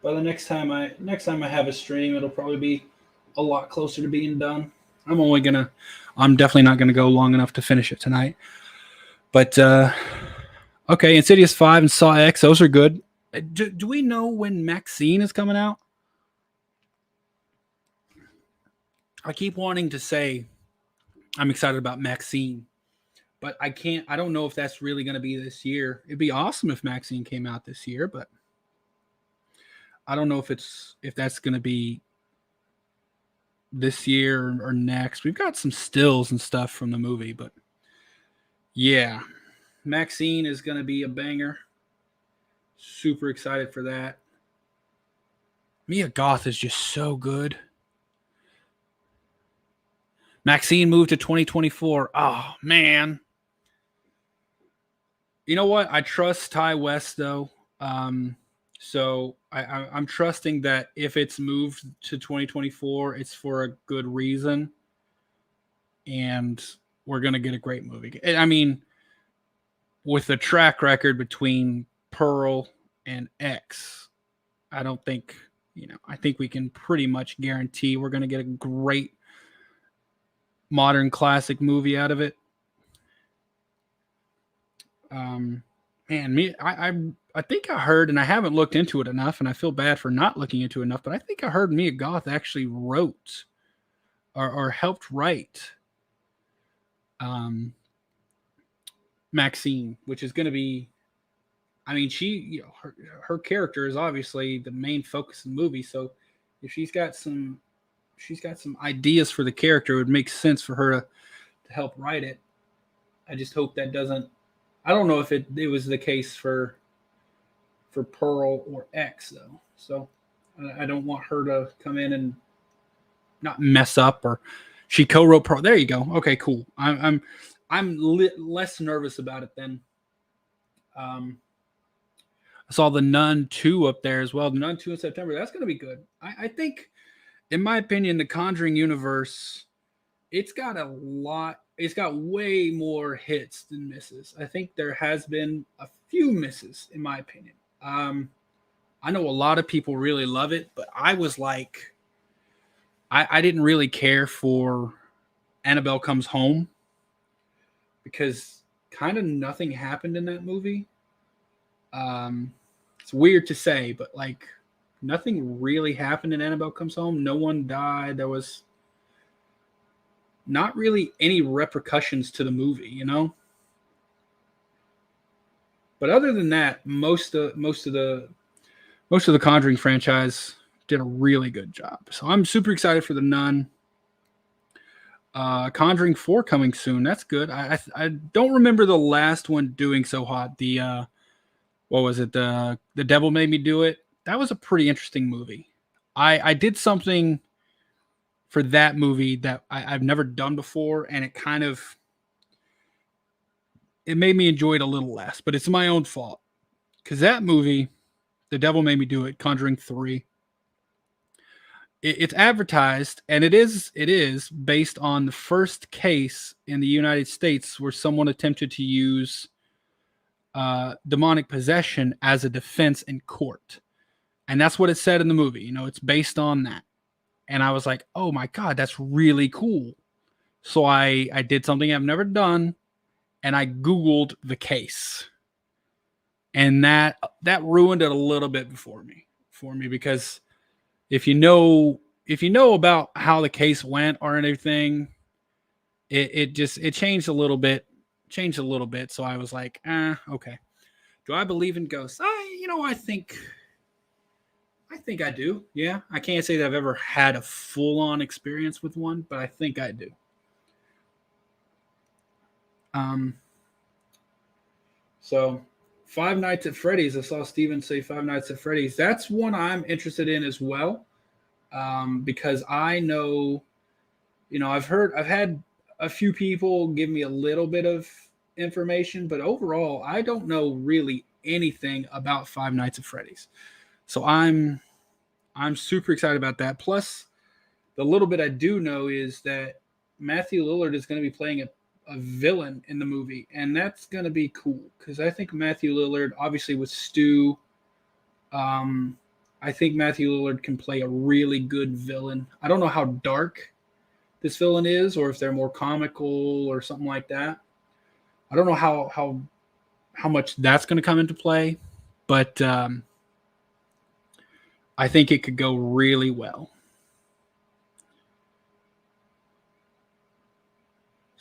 by the next time I have a stream, it'll probably be a lot closer to being done. I'm definitely not gonna go long enough to finish it tonight. But okay, Insidious 5 and Saw X, those are good. Do we know when Maxine is coming out? I keep wanting to say I'm excited about Maxine, but I can't. I don't know if that's really going to be this year. It'd be awesome if Maxine came out this year, but I don't know if that's going to be this year or next. We've got some stills and stuff from the movie, but yeah, Maxine is going to be a banger. Super excited for that. Mia Goth is just so good. Maxine moved to 2024. Oh man. You know what? I trust Ty West though. So I'm trusting that if it's moved to 2024, it's for a good reason, and we're gonna get a great movie. I mean, with the track record between Pearl and X, I don't think I think we can pretty much guarantee we're gonna get a great modern classic movie out of it. Man, I think I heard, and I haven't looked into it enough, and I feel bad for not looking into it enough, but I think I heard Mia Goth actually wrote or helped write Maxine, which is going to be, I mean, her character is obviously the main focus of the movie, so if she's got some ideas for the character, it would make sense for her to help write it. I just hope that doesn't. I don't know if it was the case for Pearl or X though. So I don't want her to come in and not mess up, or she co-wrote Pearl. There you go. Okay, cool. I'm less nervous about it then. I saw The Nun 2 up there as well. The Nun 2 in September. That's going to be good. I think, in my opinion, the Conjuring universe, it's got a lot. It's got way more hits than misses. I think there has been a few misses, in my opinion. I know a lot of people really love it, but I was like, I didn't really care for Annabelle Comes Home because kind of nothing happened in that movie. It's weird to say, but like nothing really happened in Annabelle Comes Home. No one died. There was not really any repercussions to the movie, you know? But other than that, most of the most of the Conjuring franchise did a really good job. So I'm super excited for The Nun. Conjuring 4 coming soon. That's good. I don't remember the last one doing so hot. The what was it? The Devil Made Me Do It. That was a pretty interesting movie. I did something for that movie that I've never done before, and it made me enjoy it a little less. But it's my own fault because that movie, The Devil Made Me Do It, Conjuring 3. It's advertised, and it is based on the first case in the United States where someone attempted to use demonic possession as a defense in court, and that's what it said in the movie. It's based on that, and I was like, oh my god, that's really cool. So I did something I've never done, and I Googled the case, and that ruined it a little bit for me because if you know about how the case went or anything, it changed a little bit. So I was like, okay. Do I believe in ghosts? I think I do. Yeah, I can't say that I've ever had a full-on experience with one, but I think I do. So Five Nights at Freddy's. I saw Steven say Five Nights at Freddy's. That's one I'm interested in as well, because I know, I've had a few people give me a little bit of information, but overall, I don't know really anything about Five Nights at Freddy's. So I'm super excited about that. Plus, the little bit I do know is that Matthew Lillard is going to be playing a villain in the movie, and that's going to be cool because I think Matthew Lillard, obviously with Stu, I think Matthew Lillard can play a really good villain. I don't know how dark this villain is, or if they're more comical or something like that. I don't know how much that's going to come into play, but I think it could go really well.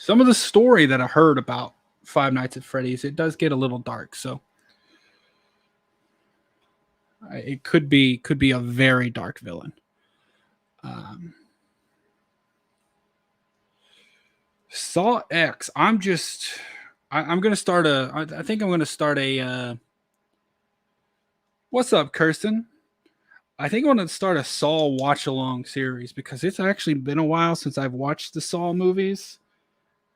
Some of the story that I heard about Five Nights at Freddy's, it does get a little dark, so it could be a very dark villain. Saw X. I'm going to start I think I'm going to start a. What's up, Kirsten? I think I'm going to start a Saw watch along series because it's actually been a while since I've watched the Saw movies,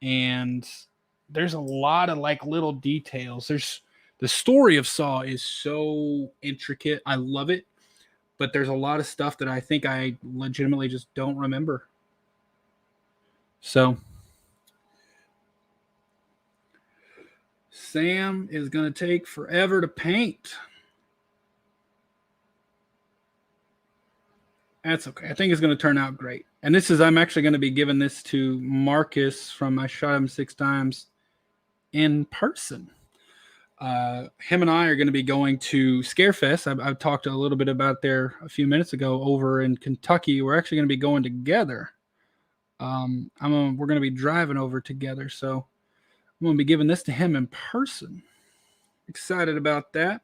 and there's a lot of little details. The story of Saw is so intricate. I love it, but there's a lot of stuff that I think I legitimately just don't remember. So Sam is going to take forever to paint. That's okay. I think it's going to turn out great. And I'm actually going to be giving this to Marcus from I Shot Him 6 Times in person. Him and I are going to be going to Scarefest. I've talked a little bit about there a few minutes ago over in Kentucky. We're actually going to be going together. We're going to be driving over together. So I'm going to be giving this to him in person. Excited about that.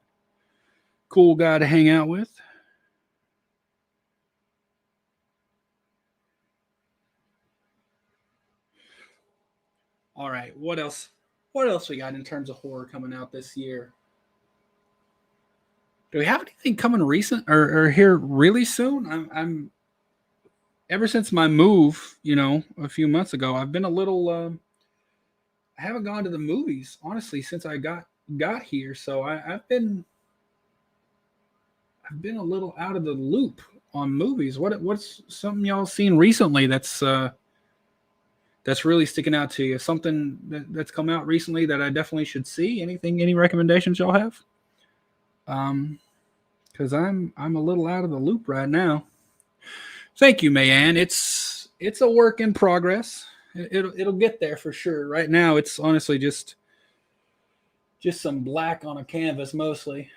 Cool guy to hang out with. All right, what else? What else we got in terms of horror coming out this year? Do we have anything coming recent or here really soon? I'm ever since my move, a few months ago, I've been a little. I haven't gone to the movies honestly since I got here, so I've been a little out of the loop on movies. What's something y'all seen recently that's really sticking out to you? Something that's come out recently that I definitely should see? Any recommendations y'all have? Because I'm a little out of the loop right now. Thank you, Mayanne. It's a work in progress. It'll get there for sure. Right now, it's honestly just some black on a canvas mostly.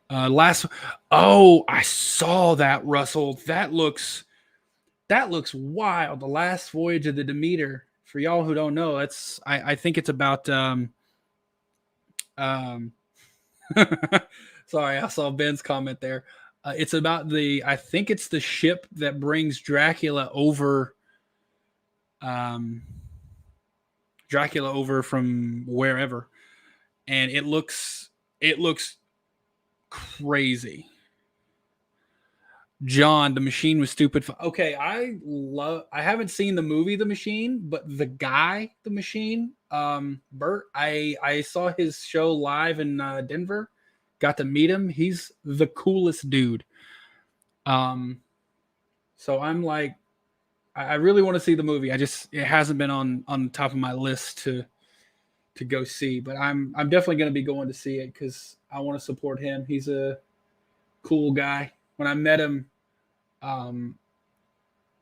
I saw that, Russell. That looks wild. The Last Voyage of the Demeter. For y'all who don't know, I think it's about Um, sorry, I saw Ben's comment there. It's about I think it's the ship that brings um, Dracula over from wherever, and it looks crazy. John, the machine was stupid. Okay, I haven't seen the movie The Machine, but the guy, The Machine, Bert, I saw his show live in Denver. Got to meet him. He's the coolest dude. Um, so I'm like, I really want to see the movie. It hasn't been on the top of my list to go see, but I'm definitely going to be going to see it because I want to support him. He's a cool guy. When I met him, um,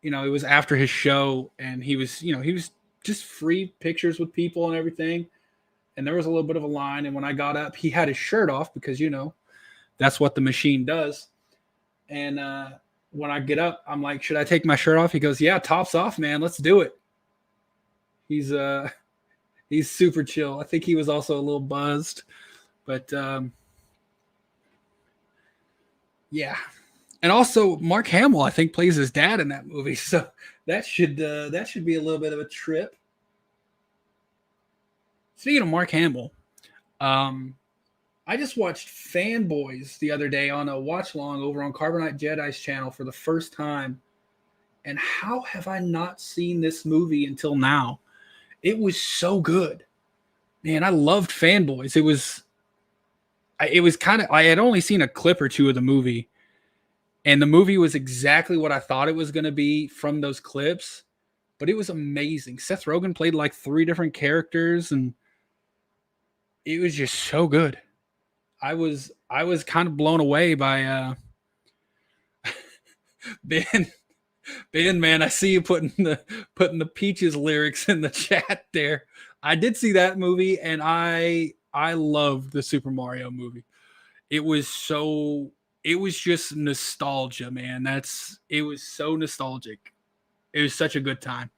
it was after his show, and he was just free pictures with people and everything. And there was a little bit of a line. And when I got up, he had his shirt off because that's what the machine does. And when I get up, I'm like, should I take my shirt off? He goes, yeah, top's off, man. Let's do it. He's super chill. I think he was also a little buzzed, but yeah. And also Mark Hamill, I think, plays his dad in that movie, so that should be a little bit of a trip. Speaking of Mark Hamill, I just watched Fanboys the other day on a watch long over on Carbonite Jedi's channel for the first time, and how have I not seen this movie until now? It was so good, man. I loved Fanboys. It was kind of, I had only seen a clip or two of the movie. And the movie was exactly what I thought it was going to be from those clips, but it was amazing. Seth Rogen played like 3 different characters, and it was just so good. I was kind of blown away by Ben. Ben, man, I see you putting the Peaches lyrics in the chat there. I did see that movie, and I loved the Super Mario movie. It was just nostalgia, man. It was so nostalgic. It was such a good time.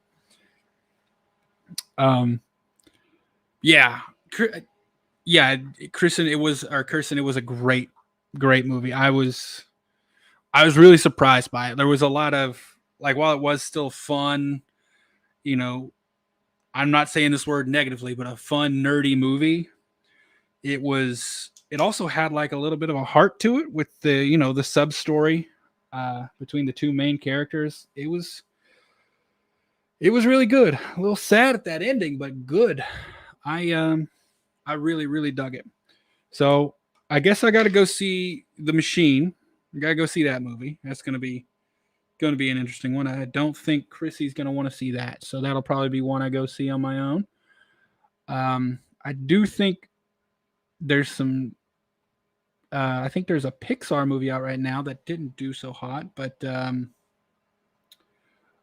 Yeah, yeah, Kirsten, it was a great movie. I was really surprised by it. There was a lot of, like, while it was still fun, I'm not saying this word negatively, but a fun nerdy movie. It also had like a little bit of a heart to it with the sub story between the 2 main characters. It was really good. A little sad at that ending, but good. I really, really dug it. So I guess I got to go see The Machine. I got to go see that movie. That's going to be an interesting one. I don't think Chrissy's going to want to see that. So that'll probably be one I go see on my own. I do think there's some, I think there's a Pixar movie out right now that didn't do so hot, but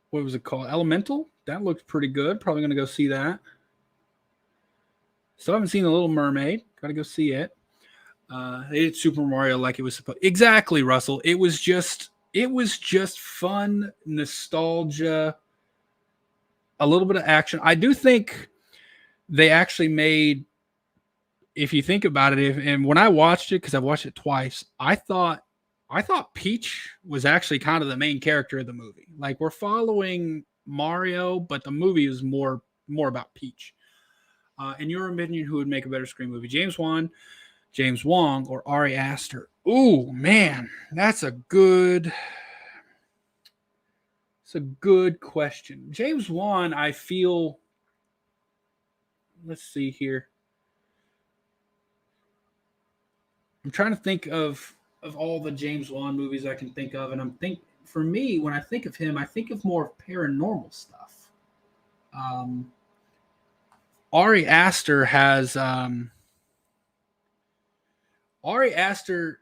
what was it called? Elemental? That looked pretty good. Probably going to go see that. Still haven't seen The Little Mermaid. Got to go see it. They did Super Mario like it was supposed. Exactly, Russell. It was just fun nostalgia, a little bit of action. I do think they actually made, if you think about it, and when I watched it, because I've watched it twice, I thought Peach was actually kind of the main character of the movie. Like, we're following Mario, but the movie is more about Peach. In your opinion, who would make a better Scream movie? James Wan, James Wong, or Ari Aster? Ooh, man, that's a good question. James Wan, I feel. Let's see here. I'm trying to think of all the James Wan movies I can think of, and for me, when I think of him, I think of more paranormal stuff. Ari Aster has Ari Aster.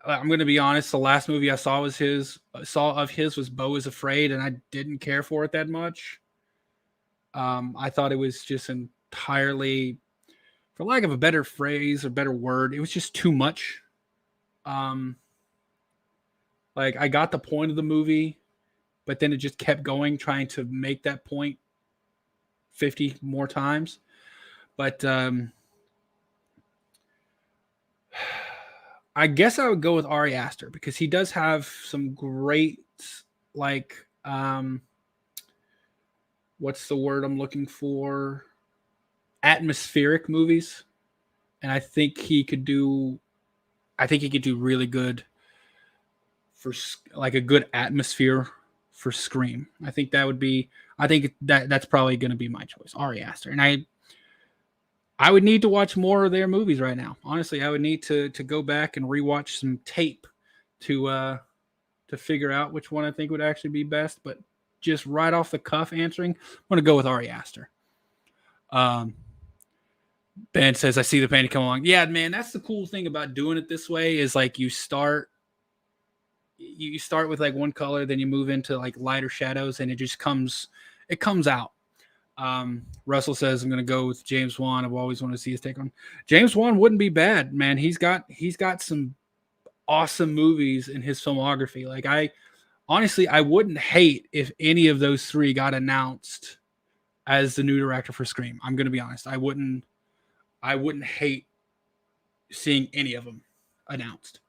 I'm going to be honest. The last movie I saw was Beau is Afraid, and I didn't care for it that much. I thought it was just entirely, for lack of a better phrase or better word, it was just too much. Like, I got the point of the movie, but then it just kept going, trying to make that point 50 more times. But I guess I would go with Ari Aster because he does have some great, like, what's the word I'm looking for? Atmospheric movies, and I think he could do really good for like a good atmosphere for Scream. I think that would be. I think that's probably going to be my choice, Ari Aster, and I would need to watch more of their movies right now. Honestly, I would need to go back and rewatch some tape to figure out which one I think would actually be best. But just right off the cuff answering, I'm going to go with Ari Aster. Um, Ben says, I see the painting come along. Yeah, man, that's the cool thing about doing it this way is like you start with like one color, then you move into like lighter shadows, and it comes out. Russell says, I'm going to go with James Wan. I've always wanted to see his take on James Wan. Wouldn't be bad, man. He's got some awesome movies in his filmography. Like I wouldn't hate if any of those three got announced as the new director for Scream. I'm going to be honest. I wouldn't hate seeing any of them announced.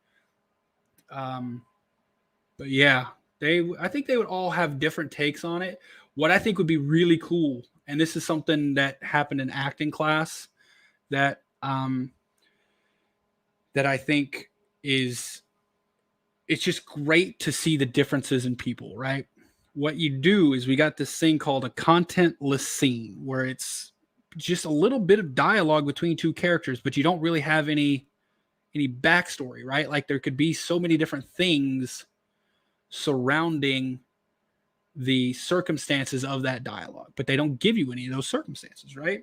But yeah, I think they would all have different takes on it. What I think would be really cool, and this is something that happened in acting class that that I think is it's just great to see the differences in people, right? What you do is we got this thing called a contentless scene where it's just a little bit of dialogue between two characters, but you don't really have any backstory, right? Like there could be so many different things surrounding the circumstances of that dialogue, but they don't give you any of those circumstances, right?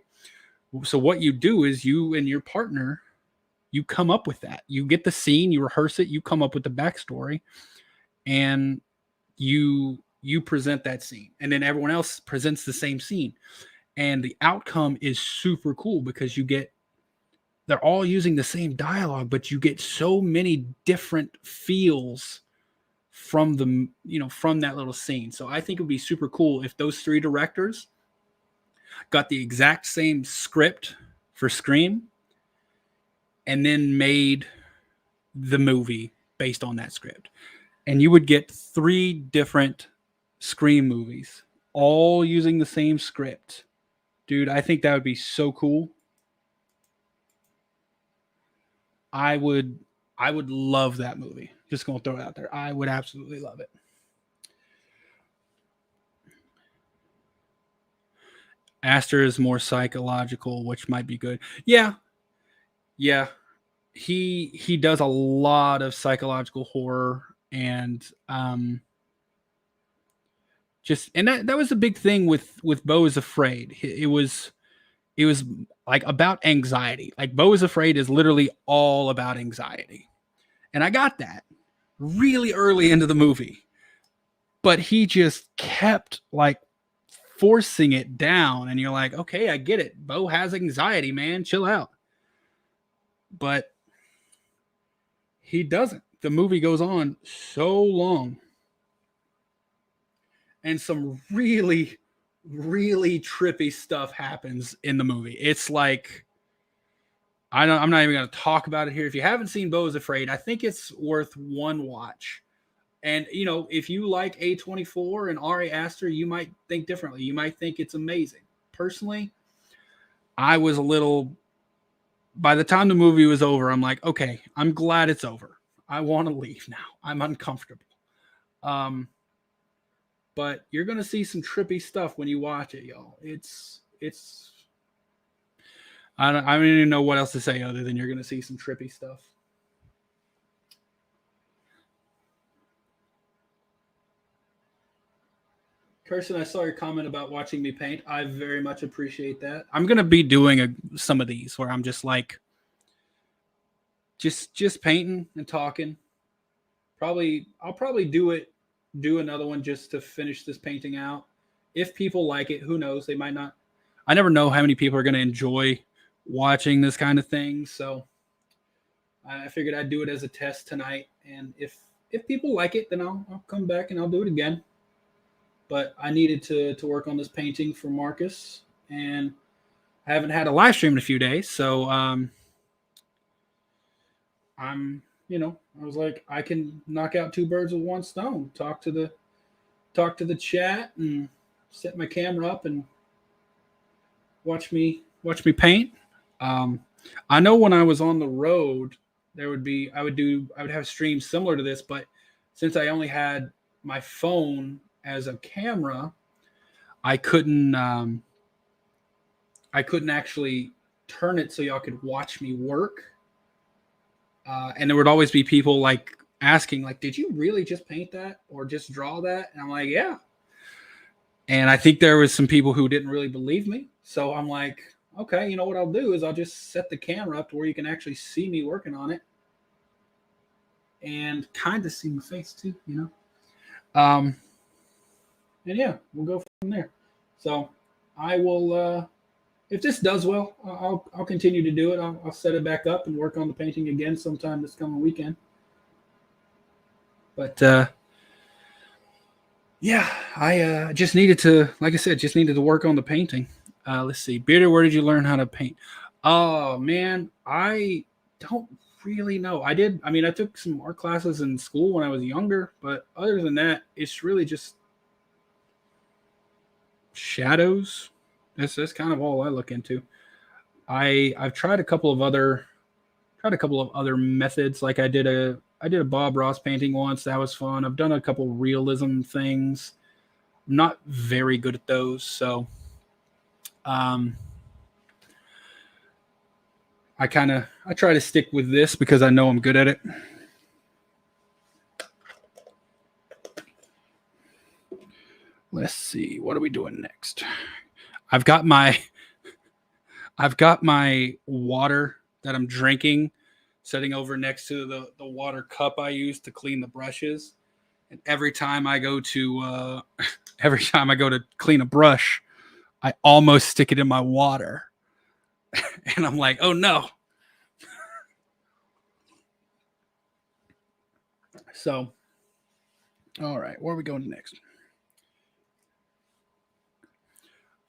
So what you do is you and your partner, you come up with that. You get the scene, you rehearse it, you come up with the backstory, and you present that scene, and then everyone else presents the same scene, and the outcome is super cool because they're all using the same dialogue, but you get so many different feels from from that little scene. So I think it would be super cool if those three directors got the exact same script for Scream and then made the movie based on that script. And you would get three different Scream movies all using the same script. Dude, I think that would be so cool. I would love that movie. Just gonna throw it out there. I would absolutely love it. Aster is more psychological, which might be good. Yeah, yeah. He does a lot of psychological horror and just and that was a big thing with Beau is Afraid. It was like about anxiety. Like Beau is Afraid is literally all about anxiety. And I got that really early into the movie. But he just kept like forcing it down, and you're like, okay, I get it. Beau has anxiety, man. Chill out. But he doesn't. The movie goes on so long. And some really, really trippy stuff happens in the movie. It's like I'm not even going to talk about it here. If you haven't seen Beau is Afraid, I think it's worth one watch. And if you like A24 and Ari Aster, you might think differently. You might think it's amazing. Personally, I was a little. By the time the movie was over, I'm like, okay, I'm glad it's over. I want to leave now. I'm uncomfortable. But you're gonna see some trippy stuff when you watch it, y'all. It's. I don't even know what else to say other than you're gonna see some trippy stuff. Kirsten, I saw your comment about watching me paint. I very much appreciate that. I'm gonna be doing some of these where I'm just like, just painting and talking. I'll probably do another one just to finish this painting out. If people like it, who knows? They might not. I never know how many people are gonna enjoy watching this kind of thing. So I figured I'd do it as a test tonight, and if people like it, then I'll come back and I'll do it again. But I needed to work on this painting for Marcus, and I haven't had a live stream in a few days, so I was like, I can knock out two birds with one stone. Talk to the chat and set my camera up and watch me paint. Um, I know when I was on the road, I would have streams similar to this, but since I only had my phone as a camera, I couldn't I couldn't actually turn it so y'all could watch me work. And there would always be people like asking, like, "Did you really just paint that or just draw that?" And I'm like, "Yeah." And I think there was some people who didn't really believe me. So I'm like, okay, you know what I'll do is I'll just set the camera up to where you can actually see me working on it and kind of see my face too, you know. And yeah, we'll go from there. So I will, if this does well, I'll continue to do it. I'll set it back up and work on the painting again sometime this coming weekend. But yeah, I just needed to, like I said, just needed to work on the painting. Let's see, Bearder, where did you learn how to paint? Oh man, I don't really know. I mean, I took some art classes in school when I was younger, but other than that, it's really just shadows. That's kind of all I look into. I've tried a couple of other methods. Like I did a Bob Ross painting once. That was fun. I've done a couple realism things. I'm not very good at those, so um, I try to stick with this because I know I'm good at it. Let's see, what are we doing next? I've got my I've got my water that I'm drinking sitting over next to the water cup I use to clean the brushes. And every time I go to every time I go to clean a brush, I almost stick it in my water. And I'm like, oh no. So, all right, where are we going next?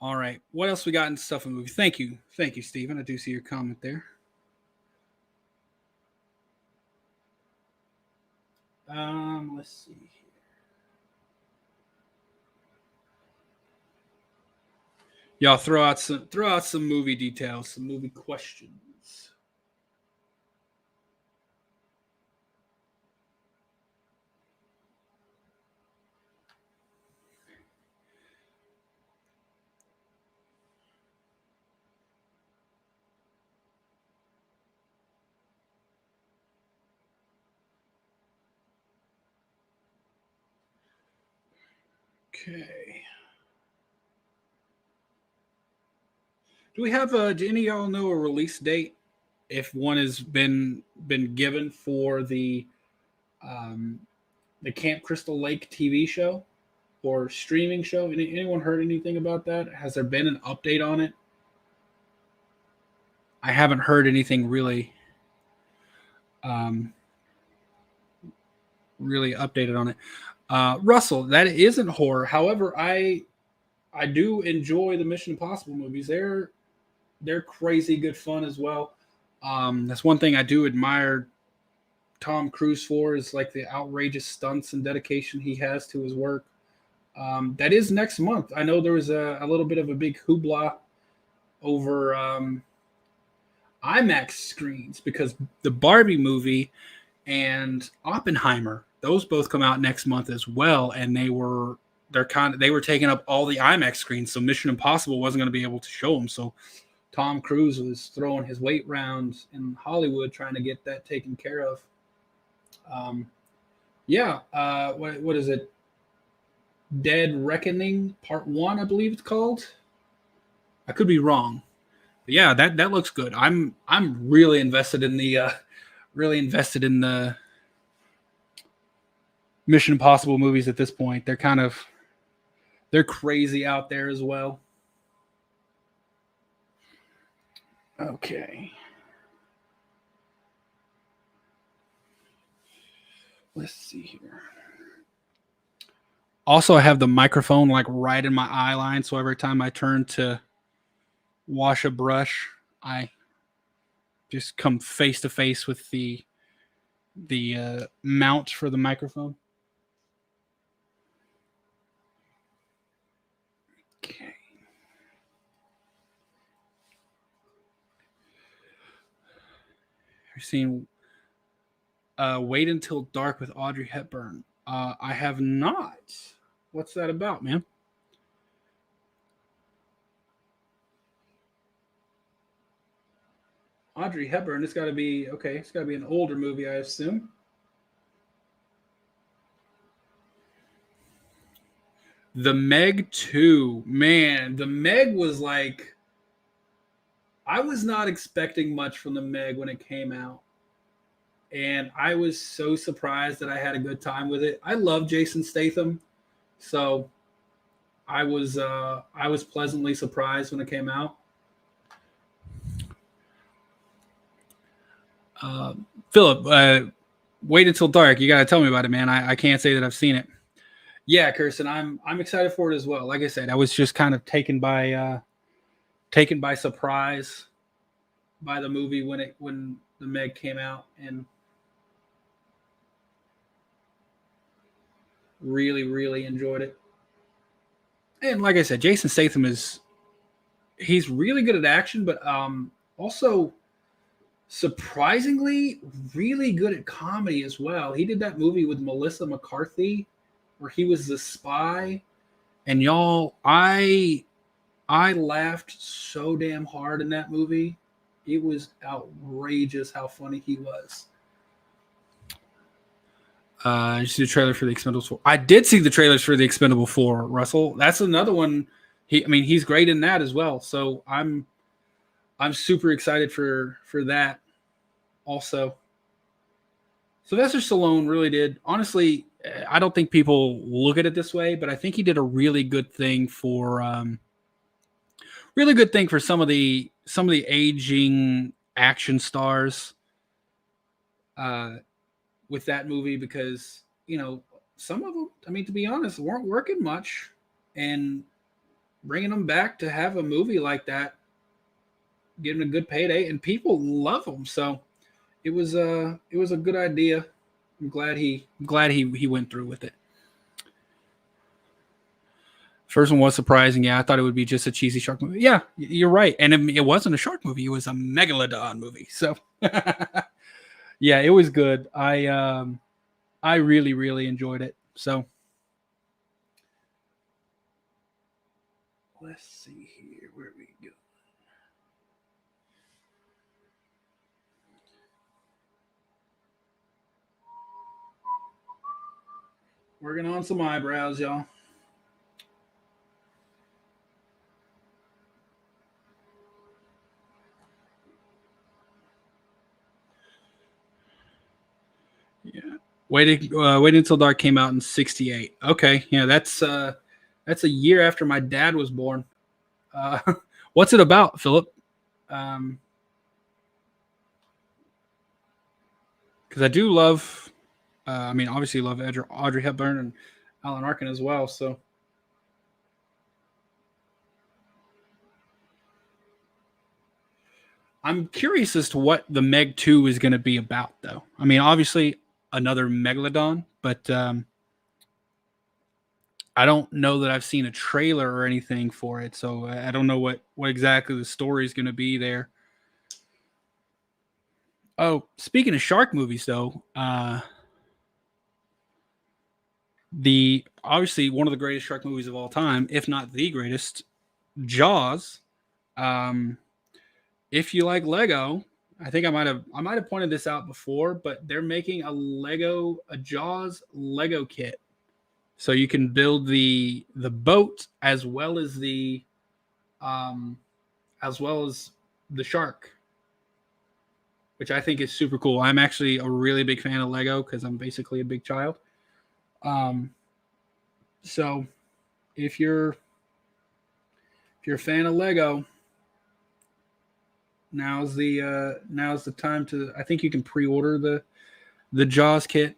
All right, what else we got in stuff in the movie? Thank you, Stephen. I do see your comment there. Let's see. Y'all throw out some movie details, some movie questions. Okay. Do we have do any of y'all know a release date? If one has been given for um, the Camp Crystal Lake TV show or streaming show? Anyone heard anything about that? Has there been an update on it? I haven't heard anything um, really updated on it. Russell, that isn't horror. However, I do enjoy the Mission Impossible movies. They're crazy good fun as well. That's one thing I do admire Tom Cruise for is like the outrageous stunts and dedication he has to his work. That is next month. I know there was a little bit of a big hoopla over IMAX screens because the Barbie movie and Oppenheimer, those both come out next month as well, and they were taking up all the IMAX screens, so Mission Impossible wasn't going to be able to show them. So Tom Cruise was throwing his weight round in Hollywood trying to get that taken care of. Yeah, what is it? Dead Reckoning Part One, I believe it's called. I could be wrong, but yeah, that looks good. I'm really invested in the Mission Impossible movies at this point. They're crazy out there as well. Okay. Let's see here. Also, I have the microphone like right in my eye line, so every time I turn to wash a brush, I just come face to face with the the mount for the microphone. Okay. You've seen Wait Until Dark with Audrey Hepburn. I have not. What's that about, man? Audrey Hepburn. It's got to be okay. It's got to be an older movie, I assume. The Meg 2. Man, the Meg was like, I was not expecting much from the Meg when it came out. And I was so surprised that I had a good time with it. I love Jason Statham. So I was pleasantly surprised when it came out. Philip, Wait Until Dark. You got to tell me about it, man. I can't say that I've seen it. Yeah, Kirsten, I'm excited for it as well. Like I said, I was just kind of taken by surprise by the movie when the Meg came out, and really enjoyed it. And like I said, Jason Statham he's really good at action, but also surprisingly really good at comedy as well. He did that movie with Melissa McCarthy where he was the spy, and y'all, I laughed so damn hard in that movie. It was outrageous how funny he was. You see the trailer for the Expendables 4. I did see the trailers for the Expendable 4, Russell. That's another one. He's great in that as well. So I'm super excited for that also. Sylvester Stallone really did. Honestly, I don't think people look at it this way, but I think he did a really good thing for some of the aging action stars with that movie, because some of them, I mean, to be honest, weren't working much, and bringing them back to have a movie like that, getting a good payday, and people love them. So it was a good idea. I'm glad he went through with it. First one was surprising. Yeah, I thought it would be just a cheesy shark movie. Yeah, you're right. And it wasn't a shark movie. It was a megalodon movie. So yeah, it was good. I really enjoyed it. So let's see here where we go. Working on some eyebrows, y'all. Yeah. Waiting Until Dark came out in '68. Okay, yeah, that's a year after my dad was born. What's it about, Philip? Because I do love, obviously love Audrey Hepburn and Alan Arkin as well. So I'm curious as to what the Meg 2 is going to be about, though. I mean, obviously another megalodon, but I don't know that I've seen a trailer or anything for it, so I don't know what exactly the story is going to be there. Oh, speaking of shark movies, though, the obviously one of the greatest shark movies of all time, if not the greatest, Jaws. If you like Lego, I think I might have pointed this out before, but they're making a Jaws Lego kit, so you can build the boat as well as the shark, which I think is super cool. I'm actually a really big fan of Lego because I'm basically a big child. So if you're a fan of Lego, now's the time to. I think you can pre-order the Jaws kit.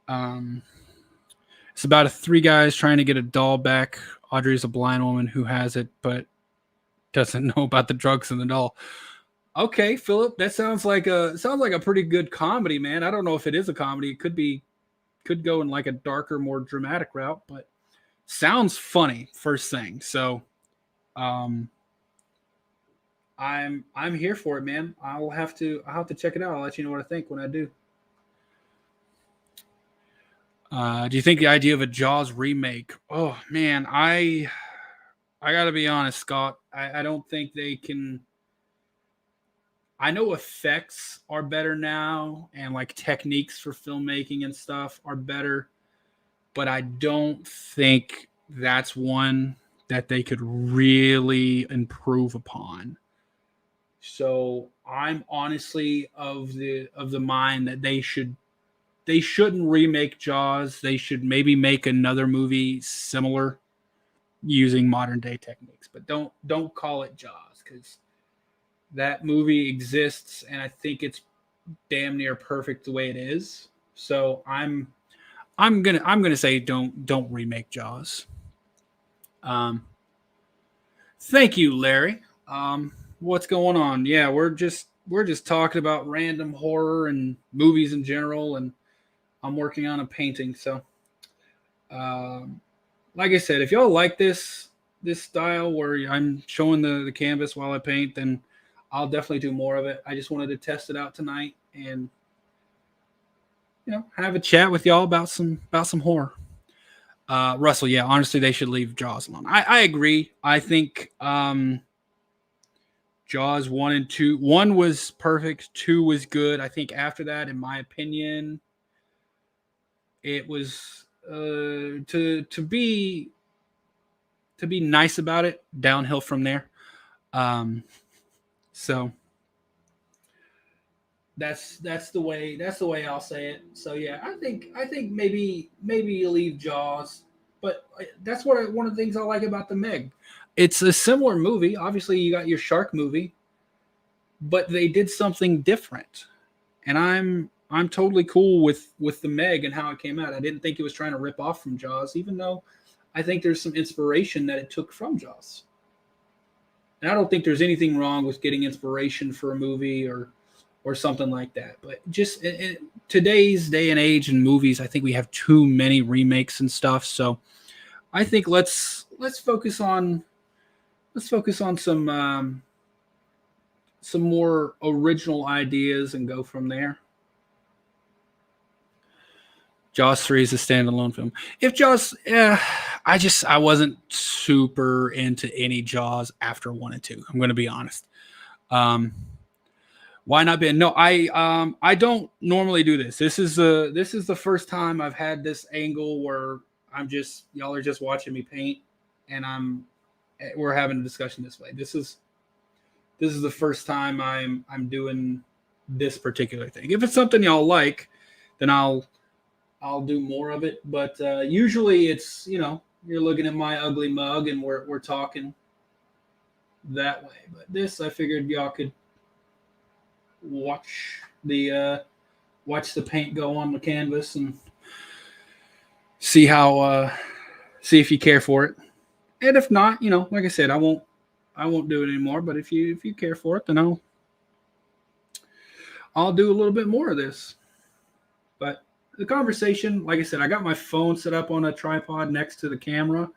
It's about three guys trying to get a doll back. Audrey's a blind woman who has it, but doesn't know about the drugs in the doll. Okay, Philip, that sounds like a pretty good comedy, man. I don't know if it is a comedy. It could go in like a darker, more dramatic route, but sounds funny first thing. So, um, I'm here for it, man. I'll have to check it out. I'll let you know what I think when I do. Do you think the idea of a Jaws remake? Oh man, I gotta be honest, Scott. I don't think they can. I know effects are better now, and like techniques for filmmaking and stuff are better, but I don't think that's one that they could really improve upon. So I'm honestly of the mind that they shouldn't remake Jaws. They should maybe make another movie similar using modern day techniques, but don't call it Jaws because that movie exists and I think it's damn near perfect the way it is. So I'm gonna say don't remake Jaws. Um, Thank you, Larry. What's going on? Yeah, we're just talking about random horror and movies in general, and I'm working on a painting. So, um, like I said, if y'all like this style where I'm showing the canvas while I paint, then I'll definitely do more of it. I just wanted to test it out tonight and have a chat with y'all about some horror. Russell, yeah, honestly, they should leave Jaws alone. I agree. I think Jaws 1 and 2. 1 was perfect. 2 was good. I think after that, in my opinion, it was to be nice about it, downhill from there. Um, so that's the way I'll say it. So yeah, I think maybe you leave Jaws, but that's one of the things I like about the Meg. It's a similar movie. Obviously, you got your shark movie, but they did something different, and I'm totally cool with the Meg and how it came out. I didn't think it was trying to rip off from Jaws, even though I think there's some inspiration that it took from Jaws. And I don't think there's anything wrong with getting inspiration for a movie or something like that. But just in today's day and age in movies, I think we have too many remakes and stuff. So I think let's focus on some more original ideas and go from there. Jaws 3 is a standalone film. If Jaws, I wasn't super into any Jaws after 1 and 2. I'm going to be honest. Um, why not be? No, I don't normally do this. This is the first time I've had this angle where I'm just y'all are just watching me paint, and we're having a discussion this way. This is the first time I'm doing this particular thing. If it's something y'all like, then I'll do more of it. But usually it's you're looking at my ugly mug and we're talking that way. But this I figured y'all could watch watch the paint go on the canvas and see how see if you care for it. And if not, like I said, I won't do it anymore. But if you care for it, then I'll do a little bit more of this. But the conversation, like I said, I got my phone set up on a tripod next to the camera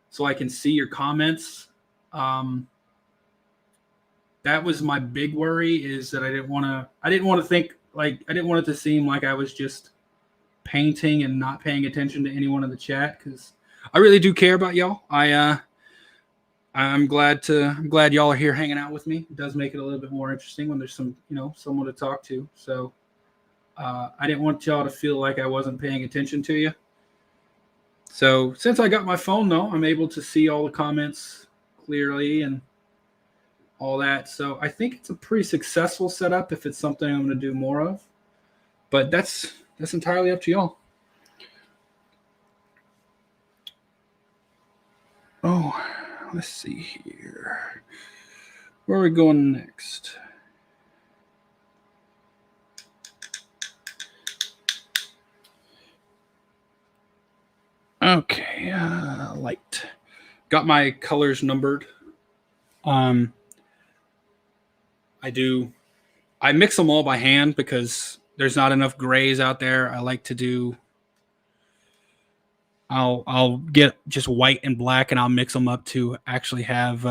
so I can see your comments. That was my big worry, is that I didn't want to think like I didn't want it to seem like I was just painting and not paying attention to anyone in the chat, because I really do care about y'all. I'm glad y'all are here hanging out with me. It does make it a little bit more interesting when there's someone to talk to. So I didn't want y'all to feel like I wasn't paying attention to you. So since I got my phone though, I'm able to see all the comments clearly and all that. So I think it's a pretty successful setup if it's something I'm going to do more of. But that's entirely up to y'all. Oh, let's see here. Where are we going next? Okay, light. Got my colors numbered. I mix them all by hand because there's not enough grays out there. I like to do. I'll get just white and black, and I'll mix them up to actually have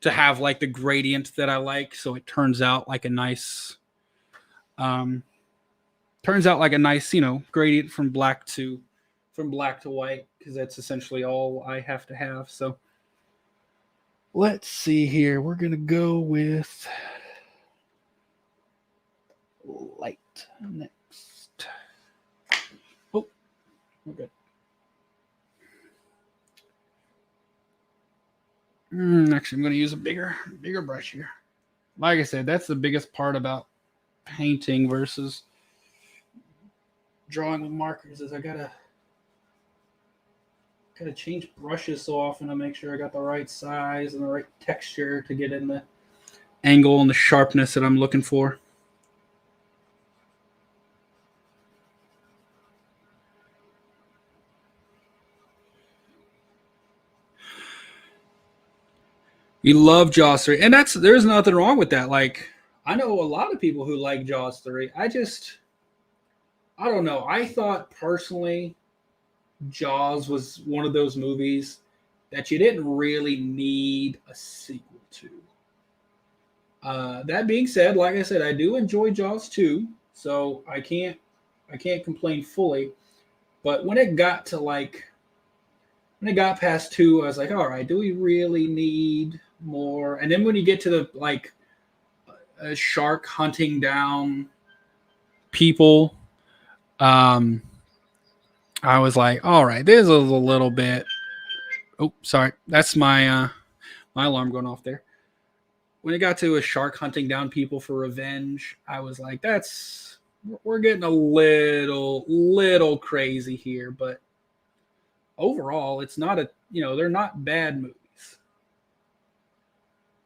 like the gradient that I like, so it turns out like a nice gradient from black to white, because that's essentially all I have to have. So let's see here. We're gonna go with light next. Oh, we're good. Actually, I'm going to use a bigger brush here. Like I said, that's the biggest part about painting versus drawing with markers, is I gotta change brushes so often to make sure I got the right size and the right texture to get in the angle and the sharpness that I'm looking for. You love Jaws 3, and there's nothing wrong with that. Like, I know a lot of people who like Jaws 3. I don't know. I thought personally Jaws was one of those movies that you didn't really need a sequel to. That being said, like I said, I do enjoy Jaws 2, so I can't complain fully. But when it got past 2, I was like, all right, do we really need more? And then when you get to the a shark hunting down people, I was like, all right, this is a little bit. Oh, sorry, that's my alarm going off there. When it got to a shark hunting down people for revenge, I was like, we're getting a little crazy here. But overall, it's not they're not bad movies.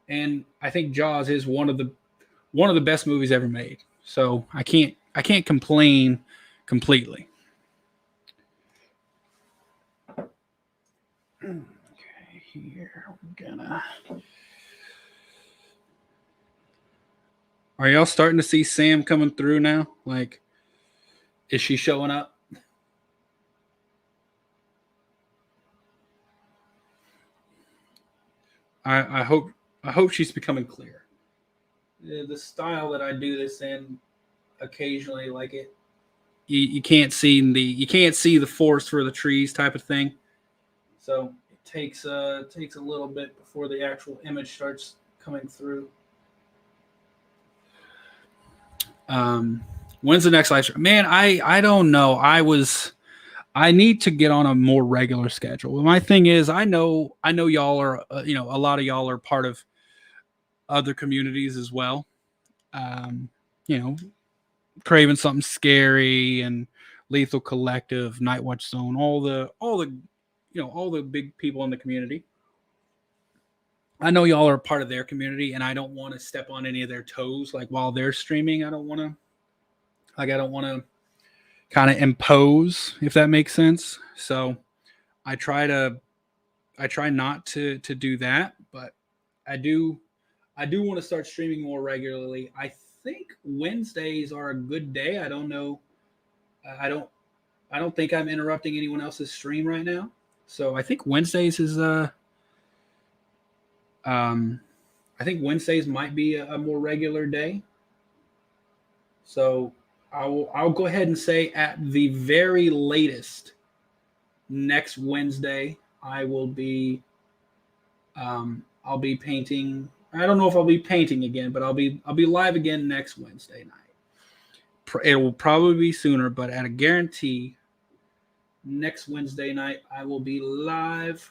And I think Jaws is one of the best movies ever made. So I can't complain completely. Okay, here we're gonna. Are y'all starting to see Sam coming through now? Like, is she showing up? I hope she's becoming clear. The style that I do this in, occasionally, like you can't see the forest for the trees type of thing. So it takes a little bit before the actual image starts coming through. When's the next live stream? Man, I don't know. I need to get on a more regular schedule. My thing is, I know y'all are, a lot of y'all are part of other communities as well. Craving something scary and Lethal Collective, Night Watch Zone, all the big people in the community. I know y'all are part of their community, and I don't want to step on any of their toes. Like, while they're streaming, I don't want to kind of impose, if that makes sense. So I try not to do that, but I do want to start streaming more regularly. I think Wednesdays are a good day. I don't know. I don't think I'm interrupting anyone else's stream right now. So I think Wednesdays is I think Wednesdays might be a more regular day. So I'll go ahead and say, at the very latest, next Wednesday I will be I'll be painting. I don't know if I'll be painting again, but I'll be live again next Wednesday night. It will probably be sooner, but at a guarantee, next Wednesday night I will be live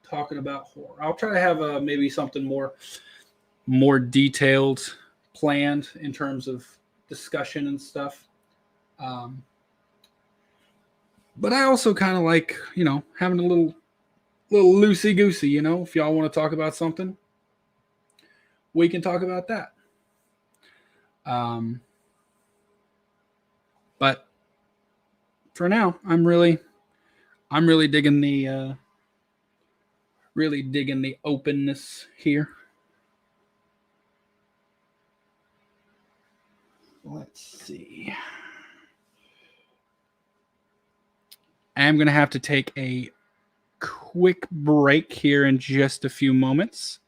talking about horror. I'll try to have maybe something more detailed planned in terms of discussion and stuff. But I also kind of like, having a little loosey goosey. If y'all want to talk about something, we can talk about that. But for now, I'm really digging the openness here. Let's see. I am going to have to take a quick break here in just a few moments.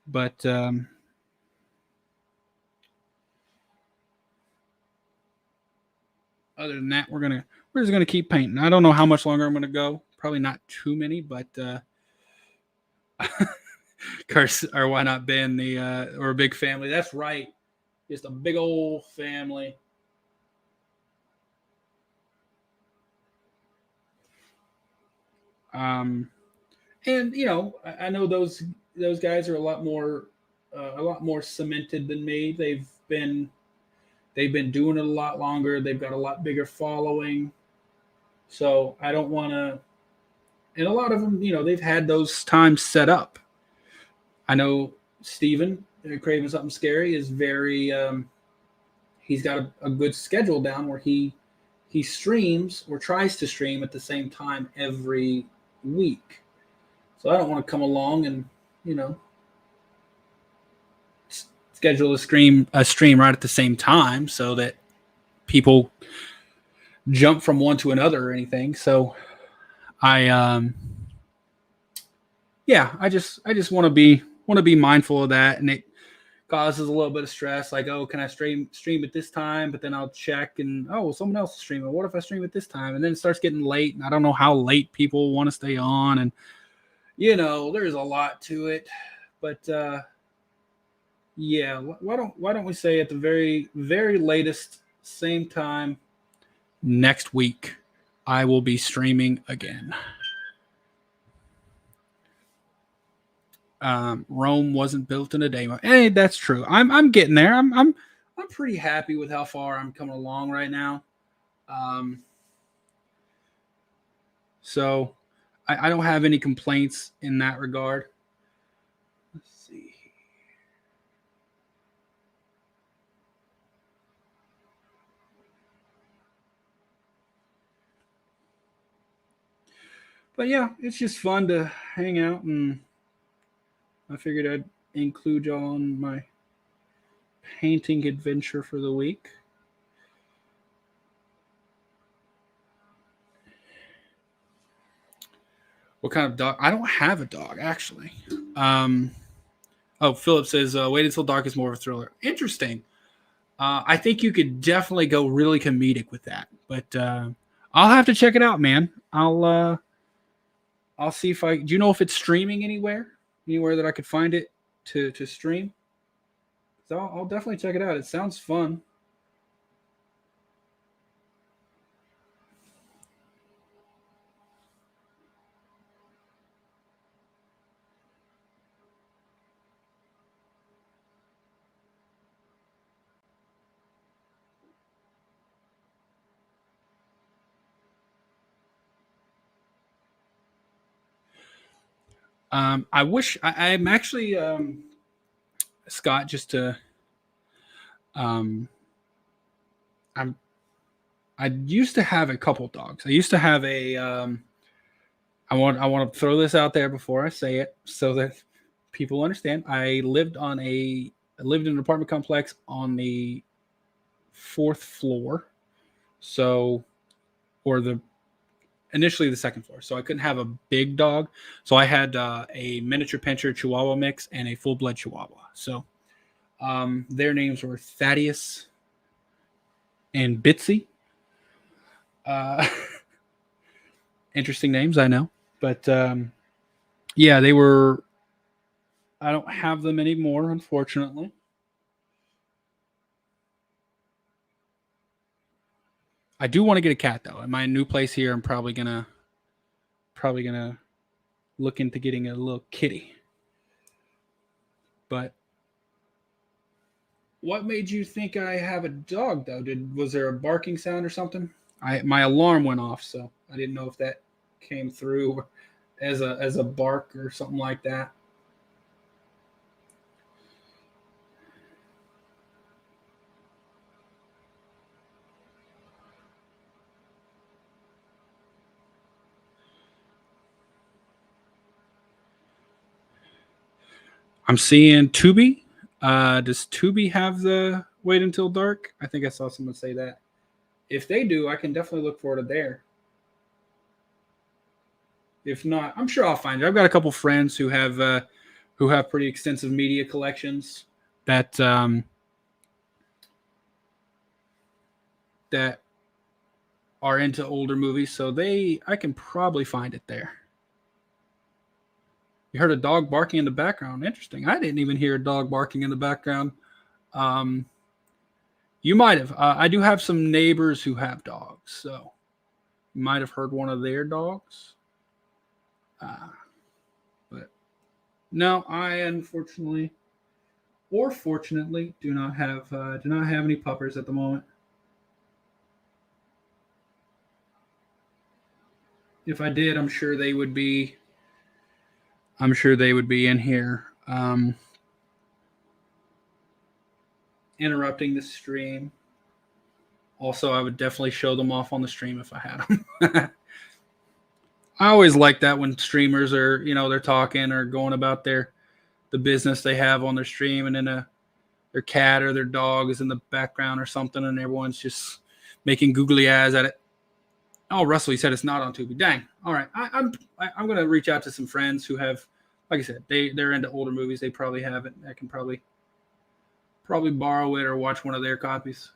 But other than that, we're just gonna keep painting. I don't know how much longer I'm gonna go. Probably not too many, but curse or why not Ben? Or a big family. That's right, just a big old family. And you know, I know those guys are a lot more cemented than me. They've been doing it a lot longer. They've got a lot bigger following. So I don't want to. And a lot of them, you know, they've had those times set up. I know Steven, Craving Something Scary, is very. He's got a good schedule down where he streams or tries to stream at the same time every week. So I don't want to come along and, you know, schedule a stream right at the same time so that people jump from one to another or anything. So I yeah, I just want to be mindful of that, and it causes a little bit of stress. Like, oh, can I stream at this time? But then I'll check, and oh, someone else is streaming. What if I stream at this time? And then it starts getting late, and I don't know how late people want to stay on, and you know, there's a lot to it. But yeah, why don't we say at the very latest, same time next week, I will be streaming again. Rome wasn't built in a day. Hey, that's true. I'm getting there. I'm pretty happy with how far I'm coming along right now. So I don't have any complaints in that regard. Let's see. But yeah, it's just fun to hang out, and I figured I'd include y'all on my painting adventure for the week. What kind of dog? I don't have a dog, actually. Oh, Philip says, wait until dark is more of a thriller. Interesting. I think you could definitely go really comedic with that, but I'll have to check it out, man. I'll see if I. Do you know if it's streaming anywhere that I could find it to stream? So I'll definitely check it out. It sounds fun. I wish I'm actually Scott. Just to I'm I used to have a couple dogs. I used to have a I want to throw this out there before I say it so that people understand. I lived in an apartment complex on the fourth floor, so or the initially the second floor. So I couldn't have a big dog. So I had a miniature pinscher Chihuahua mix and a full blood Chihuahua. So their names were Thaddeus and Bitsy. Uh, interesting names, I know, but yeah, they were. I don't have them anymore, unfortunately. I do want to get a cat though. At my new place here, I'm probably gonna look into getting a little kitty. But what made you think I have a dog though? Was there a barking sound or something? My alarm went off, so I didn't know if that came through as a bark or something like that. I'm seeing Tubi. Does Tubi have the wait until dark. I think I saw someone say that. If they do, I can definitely look forward to there. If not, I'm sure I'll find it. I've got a couple friends who have pretty extensive media collections that that are into older movies, so I can probably find it there. You heard a dog barking in the background. Interesting. I didn't even hear a dog barking in the background. Um, you might have. I do have some neighbors who have dogs, so you might have heard one of their dogs. But no, I unfortunately or fortunately do not have any puppers at the moment. If I did, I'm sure they would be. I'm sure they would be in here interrupting the stream. Also, I would definitely show them off on the stream if I had them. I always like that when streamers are, they're talking or going about the business they have on their stream, and then their cat or their dog is in the background or something, and everyone's just making googly eyes at it. Oh, Russell, he said it's not on Tubi. Dang. All right, I'm gonna reach out to some friends who have, like I said, they're into older movies. They probably have it. I can probably borrow it or watch one of their copies.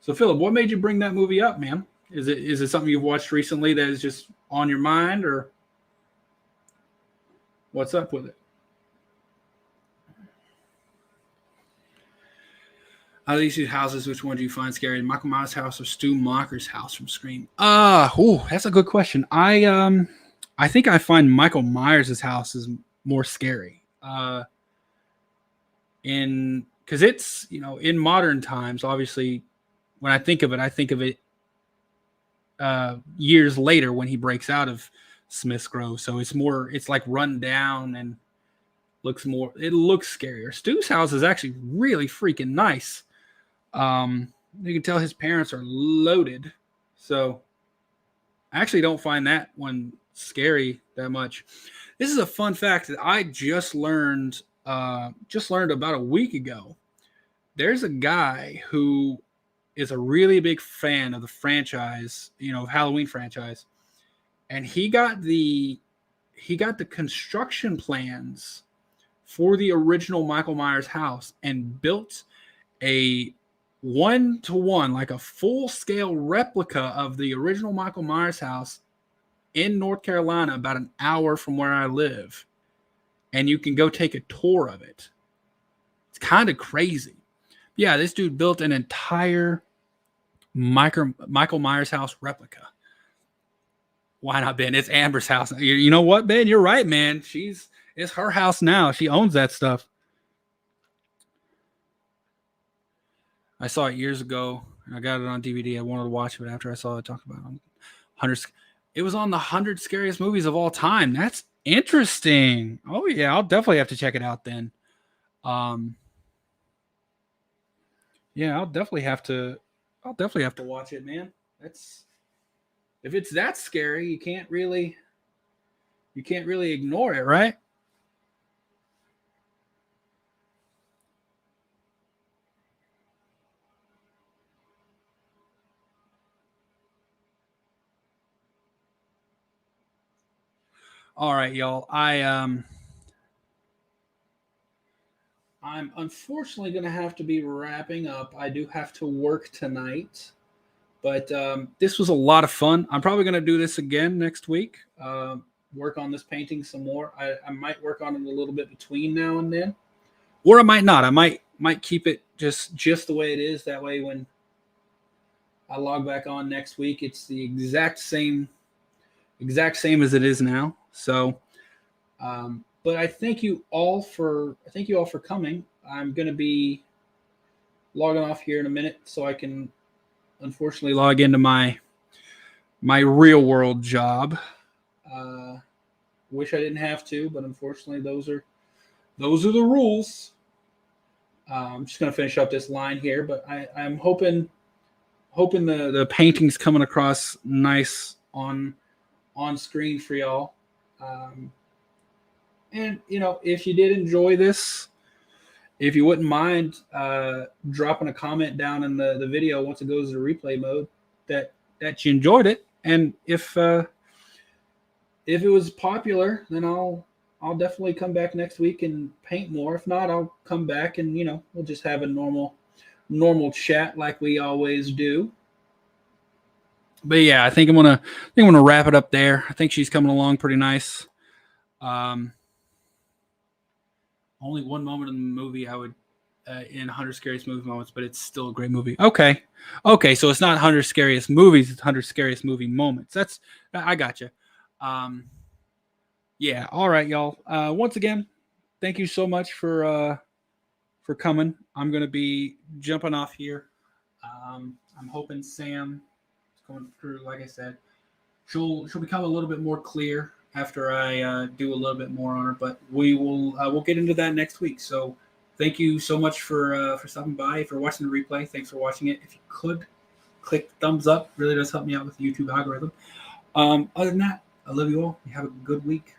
So, Philip, what made you bring that movie up, man? Is it something you've watched recently that is just on your mind, or what's up with it? Out of these two houses, which one do you find scary? Michael Myers' house or Stu Macher's house from Scream? That's a good question. I think I find Michael Myers' house is more scary. Because it's, in modern times, obviously, when I think of it years later when he breaks out of Smith's Grove. So it's like run down and looks scarier. Stu's house is actually really freaking nice. You can tell his parents are loaded. So I actually don't find that one scary that much. This is a fun fact that I just learned about a week ago. There's a guy who is a really big fan of the franchise, Halloween franchise. And he got the construction plans for the original Michael Myers house and built a 1-to-1, like a full-scale replica of the original Michael Myers house in North Carolina, about an hour from where I live. And you can go take a tour of it. It's kind of crazy. Yeah, this dude built an entire Michael Myers house replica. Why not, Ben? It's Amber's house. You know what, Ben? You're right, man. It's her house now. She owns that stuff. I saw it years ago. I got it on DVD. I wanted to watch it after I saw it talk about it. It was on the 100 scariest movies of all time. That's interesting. Oh yeah, I'll definitely have to check it out then. Yeah, I'll definitely have to watch it, man. If it's that scary, you can't really ignore it, right? All right, y'all. I'm unfortunately going to have to be wrapping up. I do have to work tonight, but this was a lot of fun. I'm probably going to do this again next week. Work on this painting some more. I might work on it a little bit between now and then, or I might not. I might keep it just the way it is. That way, when I log back on next week, it's the exact same as it is now. So, but I thank you all for coming. I'm going to be logging off here in a minute so I can unfortunately log into my real world job. Wish I didn't have to, but unfortunately those are the rules. I'm just going to finish up this line here, but I'm hoping the painting's coming across nice on screen for y'all. And if you did enjoy this, if you wouldn't mind dropping a comment down in the video once it goes to replay mode that you enjoyed it, and if it was popular, then I'll definitely come back next week and paint more. If not, I'll come back and we'll just have a normal chat like we always do. But yeah, I think I'm gonna wrap it up there. I think she's coming along pretty nice. Only one moment in the movie I would in 100 Scariest Movie Moments, but it's still a great movie. Okay, so it's not 100 Scariest Movies; it's 100 Scariest Movie Moments. I got you. Yeah, all right, y'all. Once again, thank you so much for coming. I'm gonna be jumping off here. I'm hoping Sam is going through. Like I said, she'll become a little bit more clear after I do a little bit more on her. But we'll get into that next week. So thank you so much for stopping by. If you're watching the replay, thanks for watching it. If you could click thumbs up, really does help me out with the YouTube algorithm. Other than that, I love you all. You have a good week.